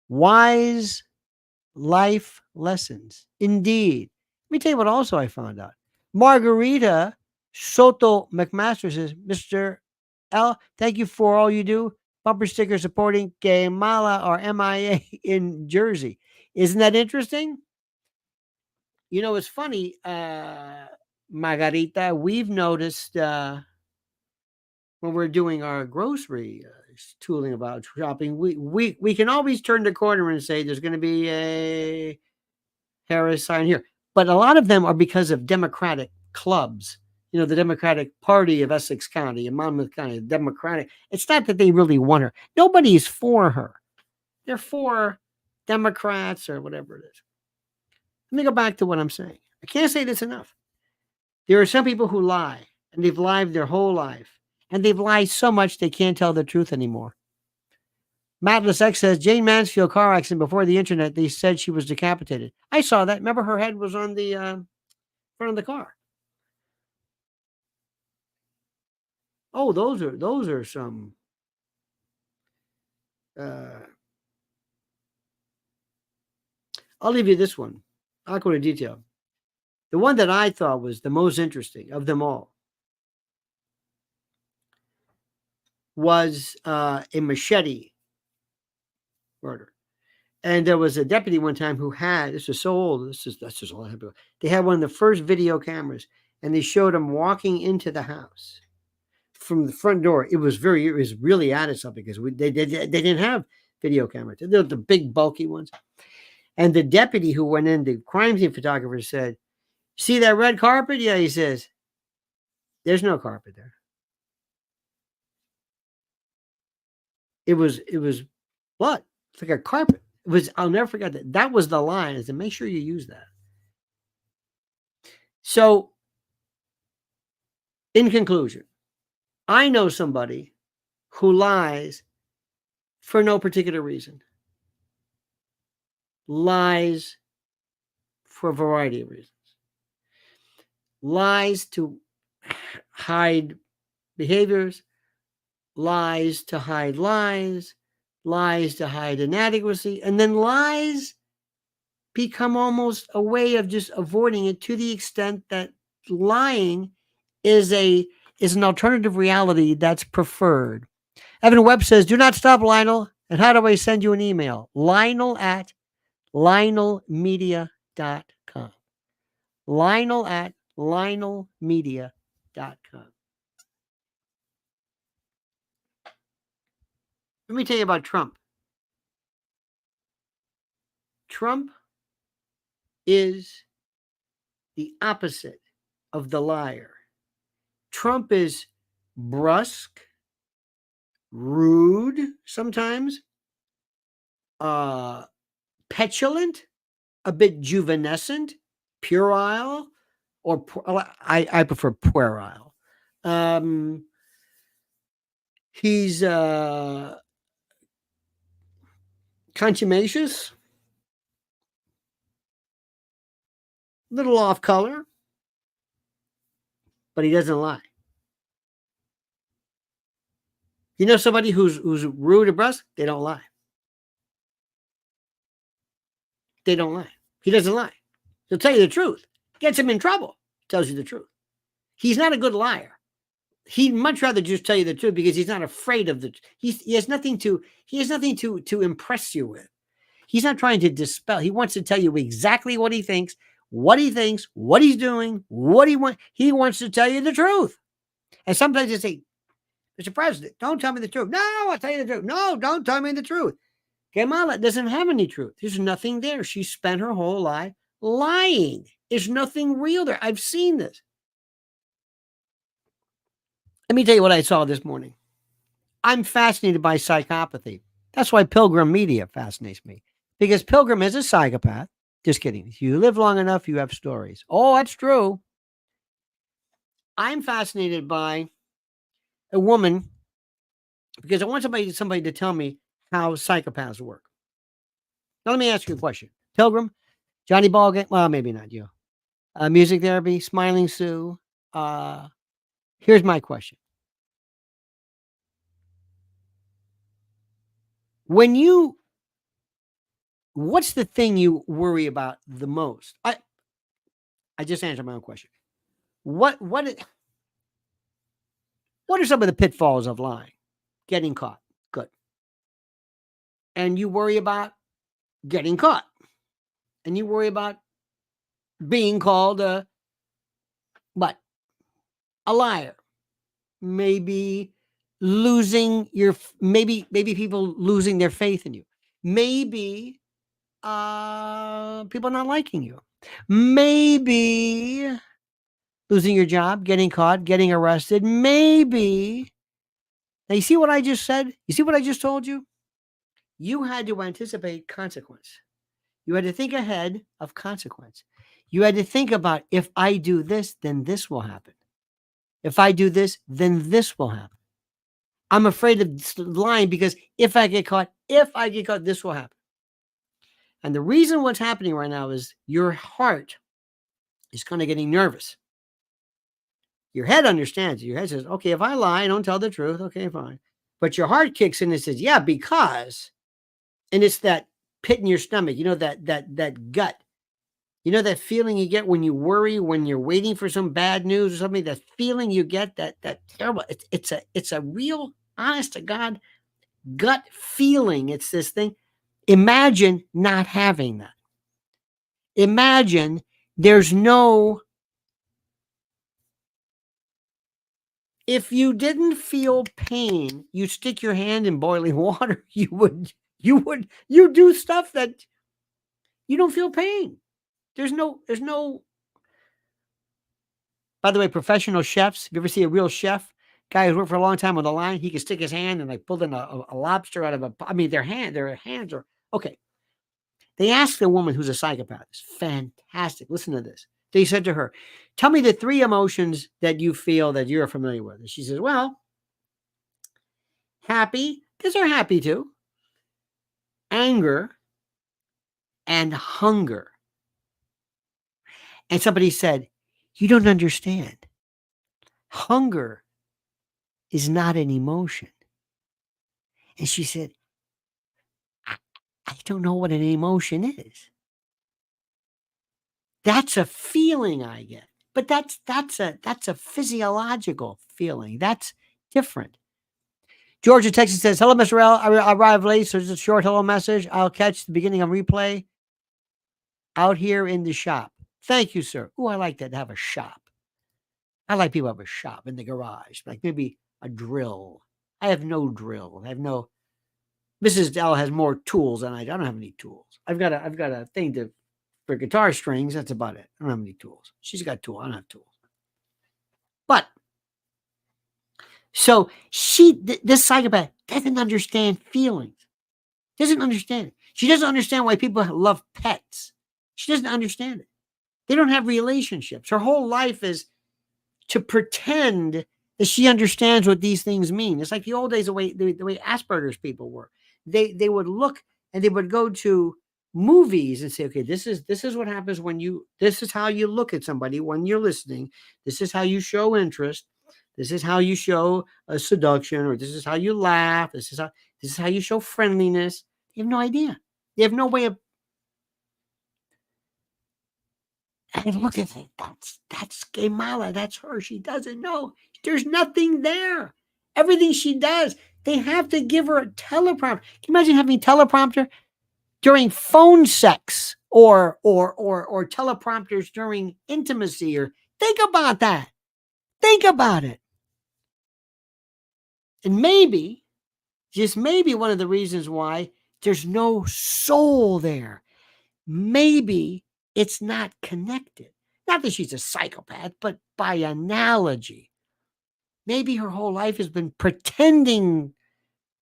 wise life lessons. Indeed. Let me tell you what also I found out. Margarita Soto McMaster says, Mr. L, thank you for all you do. Bumper sticker supporting Kamala or MIA in Jersey. Isn't that interesting? You know, it's funny, Margarita, we've noticed when we're doing our grocery tooling about shopping, we can always turn the corner and say there's going to be a Harris sign here. But a lot of them are because of Democratic clubs. You know, the Democratic Party of Essex County and Monmouth County, Democratic. It's not that they really want her. Nobody's for her. They're for Democrats or whatever it is. Let me go back to what I'm saying. I can't say this enough. There are some people who lie, and they've lied their whole life. And they've lied so much they can't tell the truth anymore. Matless X says, Jane Mansfield car accident before the internet, they said she was decapitated. I saw that. Remember, her head was on the front of the car. Oh, those are some I'll leave you this one. I'll go into detail. The one that I thought was the most interesting of them all was a machete murder. And there was a deputy one time who had, this is so old, that's just a lot ago. They had one of the first video cameras, and they showed him walking into the house from the front door. It was really added something because they didn't have video cameras. They're the big bulky ones. And the deputy who went in, the crime scene photographer, said, see that red carpet? Yeah, he says, There's no carpet there. It was blood. It's like a carpet. It was, I'll never forget that. That was the line, is to make sure you use that. So, in conclusion, I know somebody who lies for no particular reason. Lies for a variety of reasons. Lies to hide behaviors, lies to hide lies, lies to hide inadequacy, and then lies become almost a way of just avoiding it, to the extent that lying is an alternative reality that's preferred. Evan Webb says, do not stop, Lionel. And how do I send you an email? Lionel at lionelmedia.com. Lionel at lionelmedia.com. Let me tell you about Trump. Trump is the opposite of the liar. Trump is brusque, rude sometimes, petulant, a bit juvenescent, puerile, or I prefer puerile. He's contumacious, little off color, but he doesn't lie. You know somebody who's rude or brusque? They don't lie. They don't lie. He doesn't lie. He'll tell you the truth. Gets him in trouble. Tells you the truth. He's not a good liar. He'd much rather just tell you the truth, because he's not afraid of he has nothing to impress you with. He's not trying to dispel. He wants to tell you exactly what he thinks, what he's doing, what he wants. He wants to tell you the truth. And sometimes they say, Mr. President, don't tell me the truth. No, I'll tell you the truth. No, don't tell me the truth. Kamala doesn't have any truth. There's nothing there. She spent her whole life lying. There's nothing real there. I've seen this. Let me tell you what I saw this morning. I'm fascinated by psychopathy. That's why Pilgrim Media fascinates me, because Pilgrim is a psychopath. Just kidding. If you live long enough, you have stories. Oh, that's true. I'm fascinated by a woman because I want somebody to tell me how psychopaths work. Now, let me ask you a question. Pilgrim, Johnny Ballgame, well, maybe not you. Music Therapy, Smiling Sue. Here's my question. What's the thing you worry about the most? I just answered my own question. What are some of the pitfalls of lying? Getting caught. Good. And you worry about getting caught. And you worry about being called a liar. Maybe people losing their faith in you. Maybe people not liking you. Maybe losing your job, getting caught, getting arrested. Maybe. Now, you see what I just said? You see what I just told you? You had to anticipate consequence. You had to think ahead of consequence. You had to think about, if I do this, then this will happen. If I do this, then this will happen. I'm afraid of lying because if I get caught, this will happen. And the reason what's happening right now is your heart is kind of getting nervous. Your head understands it. Your head says, okay, if I lie, I don't tell the truth. Okay, fine. But your heart kicks in and says, yeah, because, and it's that pit in your stomach, that gut. You know that feeling you get when you worry, when you're waiting for some bad news or something, that feeling you get, that terrible, it's a real, honest to God, gut feeling. It's this thing. Imagine not having that. Imagine there's no, if you didn't feel pain, you stick your hand in boiling water, you do stuff that you don't feel pain. There's no, By the way, professional chefs, if you ever see a real chef, guy who's worked for a long time on the line, he can stick his hand and like pull in a lobster out of their hands are, okay. They asked the woman who's a psychopath. It's fantastic. Listen to this. They said to her, tell me the 3 emotions that you feel that you're familiar with. And she says, well, happy, because they're happy too. Anger and hunger. And somebody said, you don't understand. Hunger is not an emotion. And she said, I don't know what an emotion is. That's a feeling I get. But that's a physiological feeling. That's different. Georgia, Texas says, hello, Mr. L. I arrived late, so just a short hello message. I'll catch the beginning of replay out here in the shop. Thank you, sir. Oh, I like that, to have a shop. I like people have a shop in the garage, like maybe a drill. I have no drill. I have no. Mrs. L has more tools than I do. I don't have any tools. I've got a thing for guitar strings. That's about it. I don't have any tools. She's got tools. I don't have tools. But so this psychopath doesn't understand feelings. Doesn't understand it. She doesn't understand why people love pets. She doesn't understand it. They don't have relationships. Her whole life is to pretend that she understands what these things mean. It's like the old days, the way Asperger's people were. They would look and they would go to movies and say, okay, this is what happens this is how you look at somebody when you're listening. This is how you show interest. This is how you show a seduction, or this is how you laugh. This is how you show friendliness. They have no idea. They have no way of. And look at it. That's Kamala. That's her. She doesn't know. There's nothing there. Everything she does, they have to give her a teleprompter. Can you imagine having teleprompter during phone sex or teleprompters during intimacy? Or think about that. Think about it. And maybe, just maybe, one of the reasons why there's no soul there. Maybe it's not connected. Not that she's a psychopath, but by analogy. Maybe her whole life has been pretending,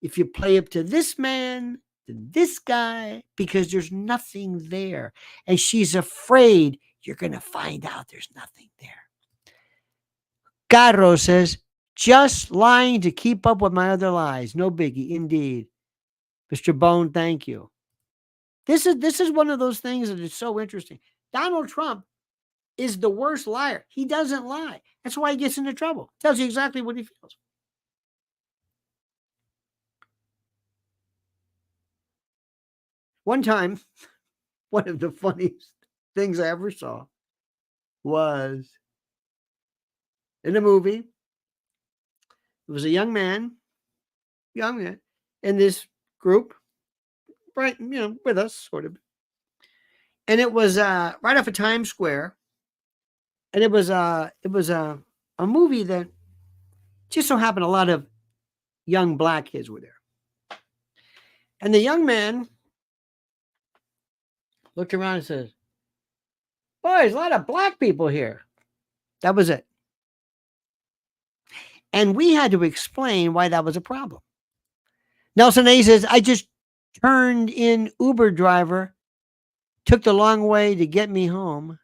if you play up to this man, to this guy, because there's nothing there. And she's afraid you're going to find out there's nothing there. Carlos says, just lying to keep up with my other lies. No biggie, indeed. Mr. Bone, thank you. This is one of those things that is so interesting. Donald Trump is the worst liar. He doesn't lie. That's why he gets into trouble. Tells you exactly what he feels. One time, one of the funniest things I ever saw was in a movie. It was a young man, in this group, right, with us, sort of. And it was right off of Times Square. And it was a movie that just so happened a lot of young black kids were there. And the young man looked around and says, boy, there's a lot of black people here. That was it. And we had to explain why that was a problem. Nelson A says, I just turned in Uber driver, took the long way to get me home.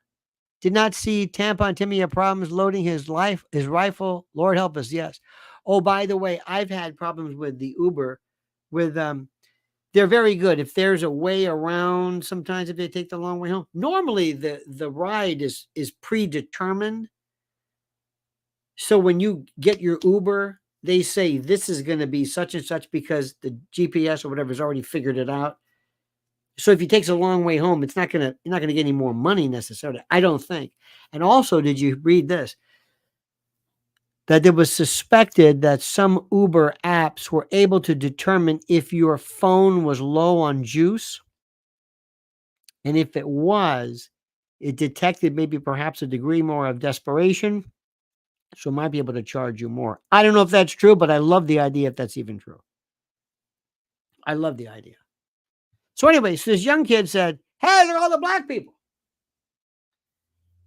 Did not see Tampon Timmy have problems loading his rifle. Lord help us, yes. Oh, by the way, I've had problems with the Uber. They're very good. If there's a way around, sometimes if they take the long way home. Normally, the ride is predetermined. So when you get your Uber, they say this is going to be such and such because the GPS or whatever has already figured it out. So if he takes a long way home, you're not going to get any more money necessarily, I don't think. And also, did you read this? That it was suspected that some Uber apps were able to determine if your phone was low on juice. And if it was, it detected maybe perhaps a degree more of desperation. So it might be able to charge you more. I don't know if that's true, but I love the idea if that's even true. I love the idea. So anyway, so this young kid said, hey, look at all the black people.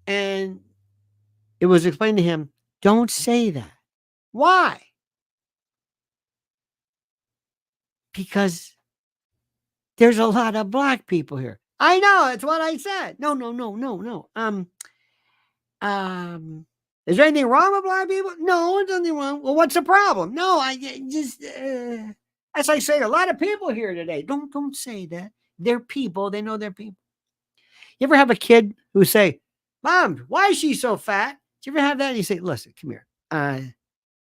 And it was explained to him, don't say that. Why? Because there's a lot of black people here. I know, it's what I said. No. Is there anything wrong with black people? No, there's nothing wrong. Well, what's the problem? No, I just, as I say, a lot of people here today. Don't say that. They're people. They know they're people. You ever have a kid who say, Mom, why is she so fat? Do you ever have that? And you say, listen, come here.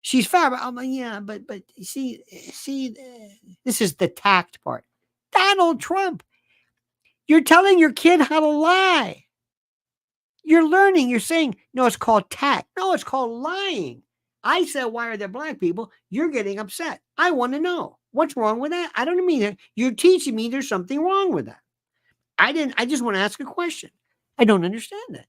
She's fat. I'm like, yeah, but see, this is the tact part. Donald Trump. You're telling your kid how to lie. You're learning. You're saying, no, it's called tact. No, it's called lying. I said, why are there black people? You're getting upset. I want to know. What's wrong with that? I don't mean that. You're teaching me there's something wrong with that. I just want to ask a question. I don't understand that.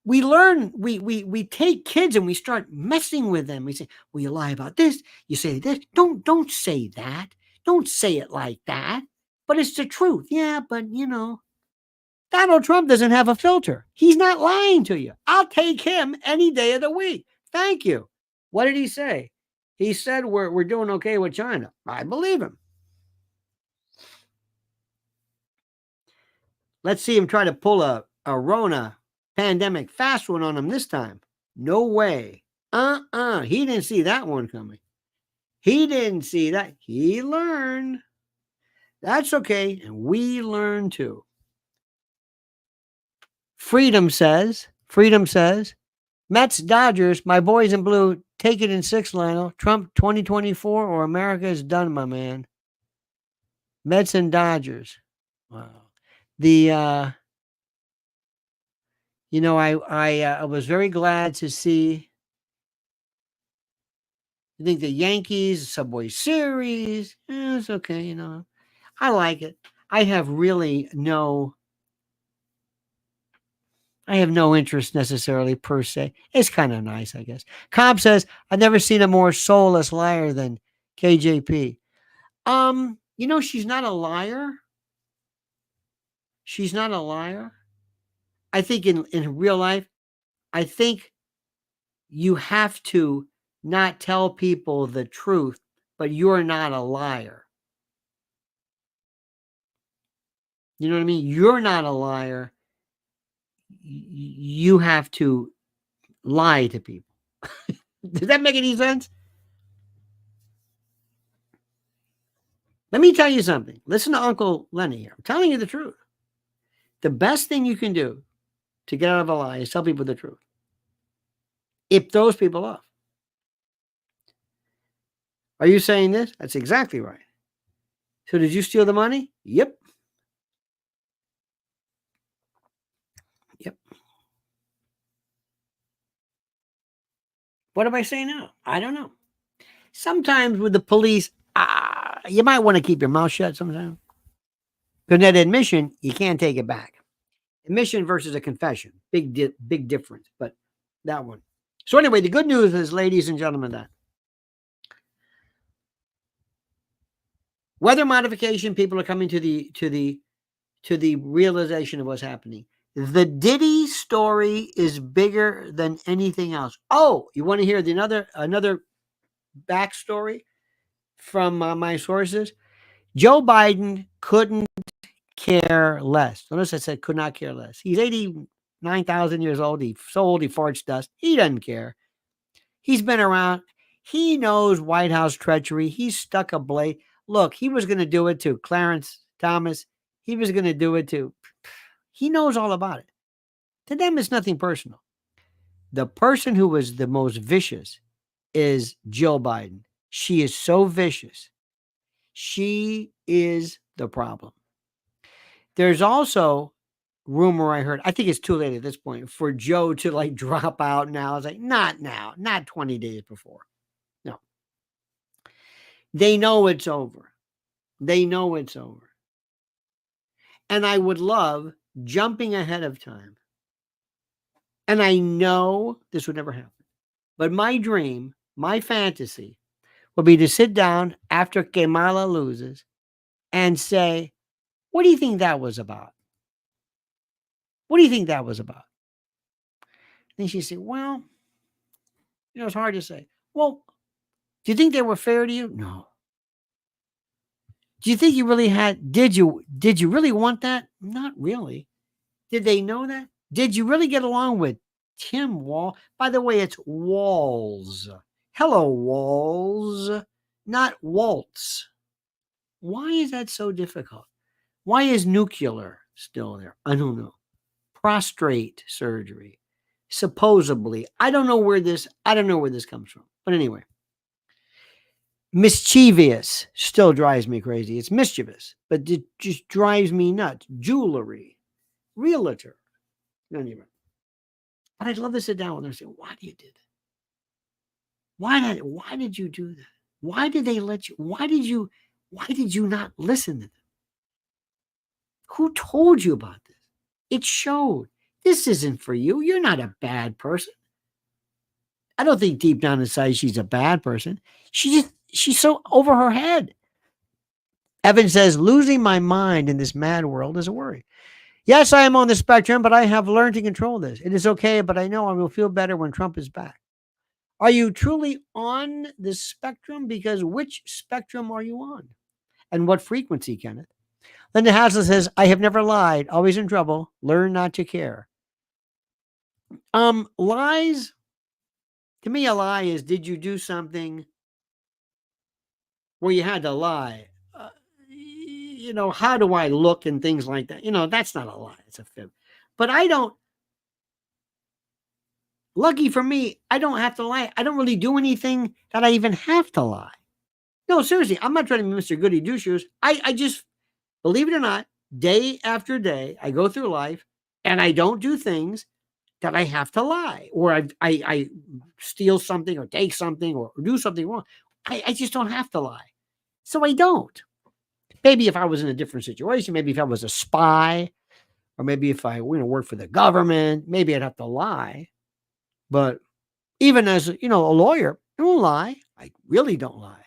We learn, we take kids and we start messing with them. We say, well, you lie about this. You say this. Don't say that. Don't say it like that. But it's the truth. Yeah, but Donald Trump doesn't have a filter. He's not lying to you. I'll take him any day of the week. Thank you. What did he say? He said we're doing okay with China. I believe him. Let's see him try to pull a Rona pandemic fast one on him this time. No way. He didn't see that one coming. He didn't see that. He learned. That's okay. And we learn too. Freedom says, Mets, Dodgers, my boys in blue, take it in 6, Lionel. Trump 2024 or America is done, my man. Mets and Dodgers. Wow. I was very glad to see. I think the Yankees, Subway Series, it's okay, I like it. I have no interest necessarily per se. It's kind of nice, I guess. Cobb says, I've never seen a more soulless liar than KJP. She's not a liar. She's not a liar. I think in real life, I think you have to not tell people the truth, but you're not a liar. You know what I mean? You're not a liar. You have to lie to people. Does that make any sense? Let me tell you something. Listen to Uncle Lenny here. I'm telling you the truth. The best thing you can do to get out of a lie is tell people the truth. It throws people off. Are you saying this? That's exactly right. So did you steal the money? Yep. What am I saying now? I don't know. Sometimes with the police, you might want to keep your mouth shut sometimes. Because that admission, you can't take it back. Admission versus a confession. Big difference. But that one. So anyway, the good news is, ladies and gentlemen, that weather modification, people are coming to the realization of what's happening. The Diddy story is bigger than anything else. Oh, you want to hear another backstory from my sources? Joe Biden couldn't care less. Notice I said could not care less. He's 89,000 years old. He's so old he farts dust. He doesn't care. He's been around. He knows White House treachery. He's stuck a blade. Look, he was going to do it to Clarence Thomas. He was going to do it to. He knows all about it. To them, it's nothing personal. The person who was the most vicious is Jill Biden. She is so vicious. She is the problem. There's also rumor I heard, I think it's too late at this point, for Joe to drop out now. It's not now, not 20 days before. No. They know it's over. They know it's over. And I would love, jumping ahead of time, and I know this would never happen, but my dream, my fantasy, would be to sit down after Kamala loses and say, what do you think that was about? What do you think that was about? Then she said, well, it's hard to say. Well, do you think they were fair to you? No. Do you think you really did you really want that? Not really. Did they know that? Did you really get along with Tim Wall? By the way, it's Walls. Hello, Walls, not Waltz. Why is that so difficult? Why is nuclear still there? I don't know. Prostrate surgery. Supposedly. I don't know where this comes from. But anyway. Mischievous still drives me crazy. It's mischievous, but it just drives me nuts. Jewelry. Realtor. Anyway. But I'd love to sit down with her and say, why do you do that? Why did you do that? Why did they let you? Why did you not listen to them? Who told you about this? It showed. This isn't for you. You're not a bad person. I don't think deep down inside she's a bad person. She's so over her head. Evan says, losing my mind in this mad world is a worry. Yes, I am on the spectrum, but I have learned to control this. It is okay, but I know I will feel better when Trump is back. Are you truly on the spectrum? Because which spectrum are you on? And what frequency, Kenneth? Linda Haslett says, I have never lied, always in trouble. Learn not to care. Lies, to me, a lie is, did you do something where you had to lie? How do I look and things like that? That's not a lie. It's a fib. But lucky for me, I don't have to lie. I don't really do anything that I even have to lie. No, seriously, I'm not trying to be Mr. Goody Two-Shoes. I just, believe it or not, day after day, I go through life and I don't do things that I have to lie, or I steal something or take something or do something wrong. I just don't have to lie. So I don't. Maybe if I was in a different situation, maybe if I was a spy, or maybe if I work for the government, maybe I'd have to lie. But even as a lawyer, I don't lie. I really don't lie.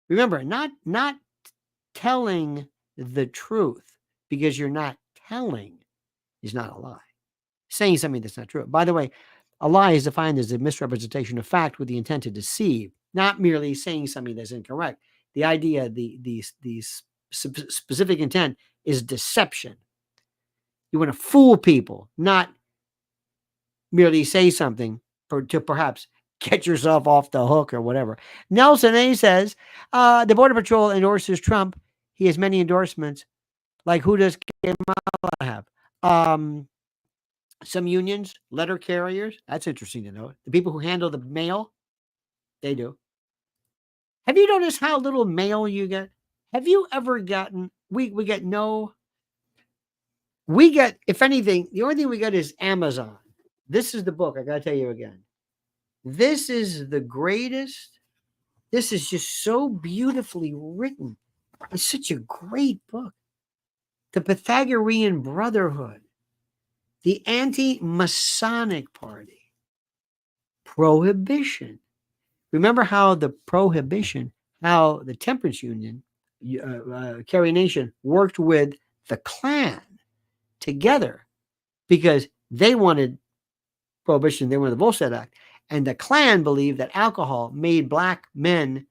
Remember, not telling the truth because you're not telling is not a lie. Saying something that's not true. By the way, a lie is defined as a misrepresentation of fact with the intent to deceive, not merely saying something that's incorrect. The idea, the specific intent is deception. You want to fool people, not merely say something to perhaps get yourself off the hook or whatever. Nelson A says, the Border Patrol endorses Trump. He has many endorsements. Like, who does Kamala have? Some unions, letter carriers. That's interesting to know. The people who handle the mail, they do. Have you noticed how little mail you get? Have you ever gotten, we get, if anything, the only thing we get is Amazon. This is the book. I got to tell you again. This is the greatest. This is just so beautifully written. It's such a great book. The Pythagorean Brotherhood. The Anti-Masonic Party. Prohibition. Remember how the Temperance Union, Carrie Nation, worked with the Klan together because they wanted prohibition. They wanted the Volstead Act. And the Klan believed that alcohol made black men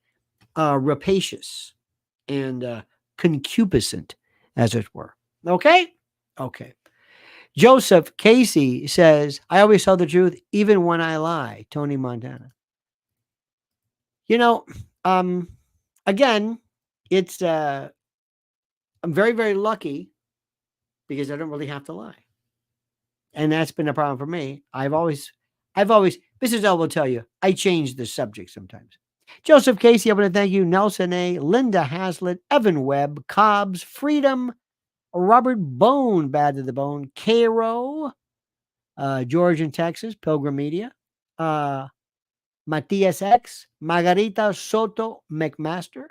rapacious and concupiscent, as it were. Okay? Okay. Joseph Casey says, I always tell the truth, even when I lie. Tony Montana. Again, it's, I'm very, very lucky because I don't really have to lie. And that's been a problem for me. I've always, Mrs. L will tell you, I change the subject sometimes. Joseph Casey, I want to thank you. Nelson A, Linda Haslett, Evan Webb, Cobbs, Freedom, Robert Bone, Bad to the Bone, Cairo, George in Texas, Pilgrim Media, Matias X, Margarita Soto McMaster,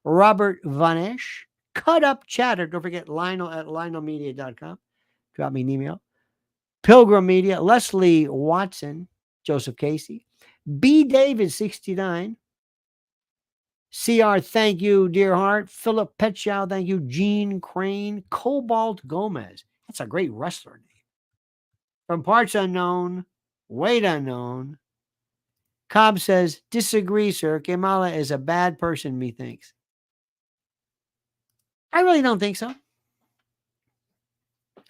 Robert Vanesh, Cut Up Chatter. Don't forget Lionel at lionelmedia.com. Drop me an email. Pilgrim Media, Leslie Watson, Joseph Casey, B. David 69, CR, thank you, dear heart. Philip Petchow, thank you. Gene Crane, Cobalt Gomez. That's a great wrestler name. From Parts Unknown, Weight unknown. Cobb says, disagree, sir. Kamala is a bad person, methinks. I really don't think so.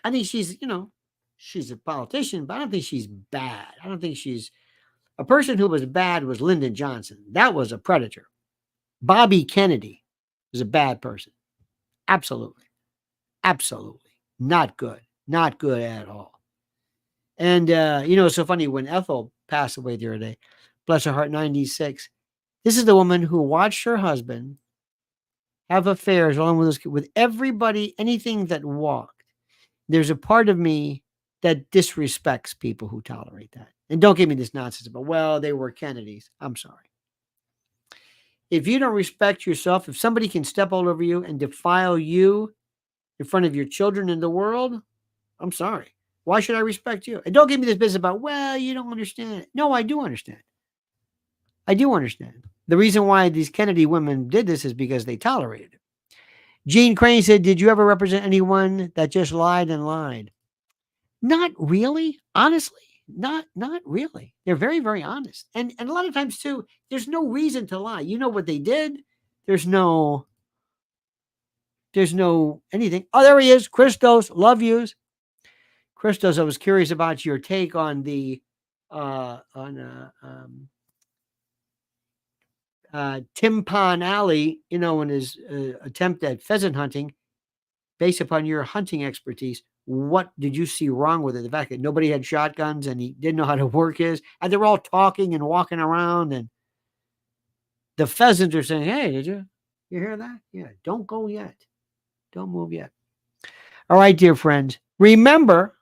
I think she's, she's a politician, but I don't think she's bad. I don't think she's a person who was bad was Lyndon Johnson. That was a predator. Bobby Kennedy was a bad person. Absolutely. Absolutely. Not good. Not good at all. And, it's so funny when Ethel passed away the other day, bless her heart, 96. This is the woman who watched her husband have affairs along with everybody, anything that walked. There's a part of me that disrespects people who tolerate that. And don't give me this nonsense about, well, they were Kennedys. I'm sorry. If you don't respect yourself, if somebody can step all over you and defile you in front of your children in the world, I'm sorry. Why should I respect you? And don't give me this business about, well, you don't understand. No, I do understand. I do understand. The reason why these Kennedy women did this is because they tolerated it. Gene Crane said, did you ever represent anyone that just lied and lied? Not really. Honestly, not really. They're very, very honest. And a lot of times too, there's no reason to lie. You know what they did. There's no anything. Oh, there he is. Christos, love yous. Christos, I was curious about your take on the Timpan Alley, in his attempt at pheasant hunting, based upon your hunting expertise. What did you see wrong with it? The fact that nobody had shotguns and he didn't know how to work his, and they were all talking and walking around, and the pheasants are saying, hey, did you hear that? Yeah, don't go yet. Don't move yet. All right, dear friends, remember.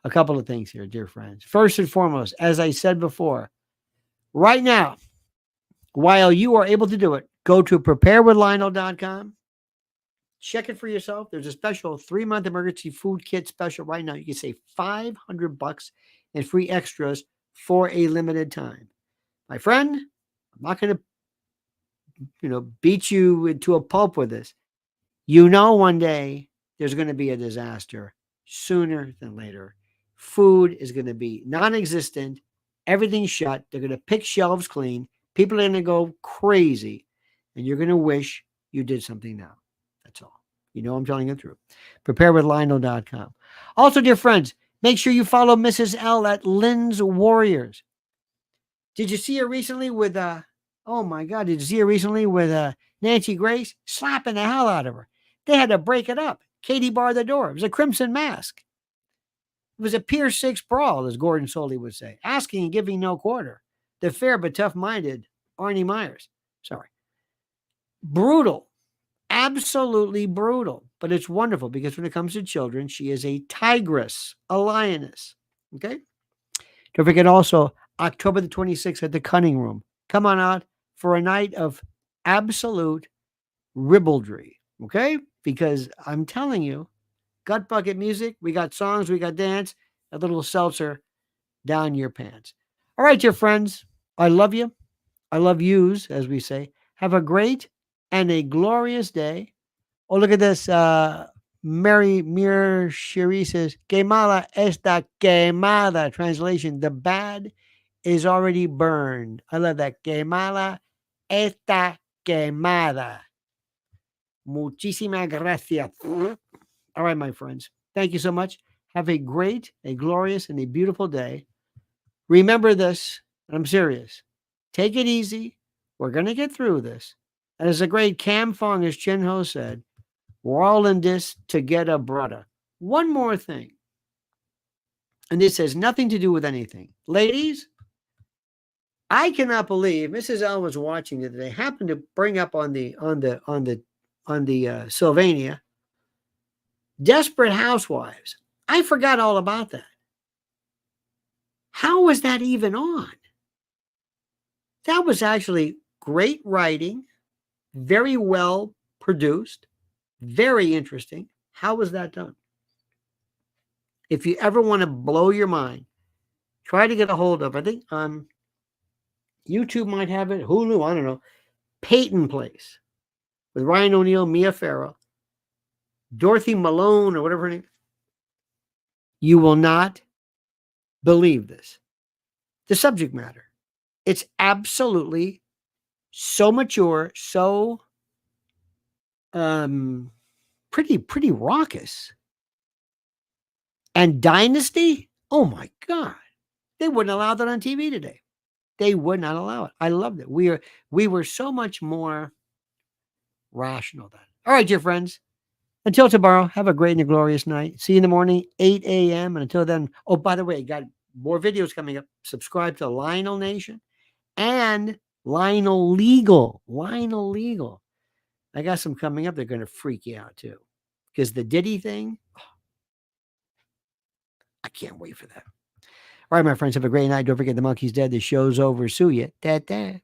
A couple of things here, dear friends. First and foremost, as I said before, right now, while you are able to do it, go to preparewithlionel.com. Check it for yourself. There's a special 3-month emergency food kit special right now. You can save $500 and free extras for a limited time. My friend, I'm not going to, beat you into a pulp with this. One day there's going to be a disaster sooner than later. Food is going to be non-existent. Everything's shut. They're going to pick shelves clean. People are going to go crazy. And you're going to wish you did something now. That's all. I'm telling you the truth. Preparewithlionel.com. Also, dear friends, make sure you follow Mrs. L at Lynn's Warriors. Did you see her recently with, oh my God, did you see her recently with Nancy Grace? Slapping the hell out of her. They had to break it up. Katie barred the door. It was a crimson mask. It was a Pier 6 brawl, as Gordon Soley would say. Asking and giving no quarter. The fair but tough-minded Arnie Myers. Sorry. Brutal. Absolutely brutal. But it's wonderful because when it comes to children, she is a tigress, a lioness. Okay? Don't forget also, October the 26th at the Cunning Room. Come on out for a night of absolute ribaldry. Okay? Because I'm telling you, gut bucket music, we got songs, we got dance, a little seltzer down your pants. All right, dear friends, I love you. I love yous, as we say. Have a great and a glorious day. Oh, look at this. Mary Mir Shiri says, Kamala está quemada. Translation, the bad is already burned. I love that. Kamala está quemada. Muchísimas gracias. All right, my friends. Thank you so much. Have a great, a glorious, and a beautiful day. Remember this, and I'm serious. Take it easy. We're going to get through this. And as the great Cam Fong, as Chin Ho said, we're all in this together, brother. One more thing. And this has nothing to do with anything. Ladies, I cannot believe Mrs. L was watching it. They happened to bring up on the Sylvania Desperate Housewives. I forgot all about that. How was that even on? That was actually great writing, very well produced, very interesting. How was that done? If you ever want to blow your mind, try to get a hold of, I think YouTube might have it, Hulu, I don't know, Peyton Place with Ryan O'Neal, Mia Farrow, Dorothy Malone, or whatever her name. You will not believe this. The subject matter. It's absolutely so mature, so pretty raucous. And Dynasty? Oh my God. They wouldn't allow that on TV today. They would not allow it. I loved it. We were so much more rational then. All right, dear friends. Until tomorrow, have a great and a glorious night. See you in the morning, 8 a.m. And until then, oh, by the way, got more videos coming up. Subscribe to Lionel Nation and Lionel Legal. Lionel Legal. I got some coming up. They're going to freak you out too. Because the Diddy thing, I can't wait for that. All right, my friends, have a great night. Don't forget the monkey's dead. The show's over. Sue ya. Da, da.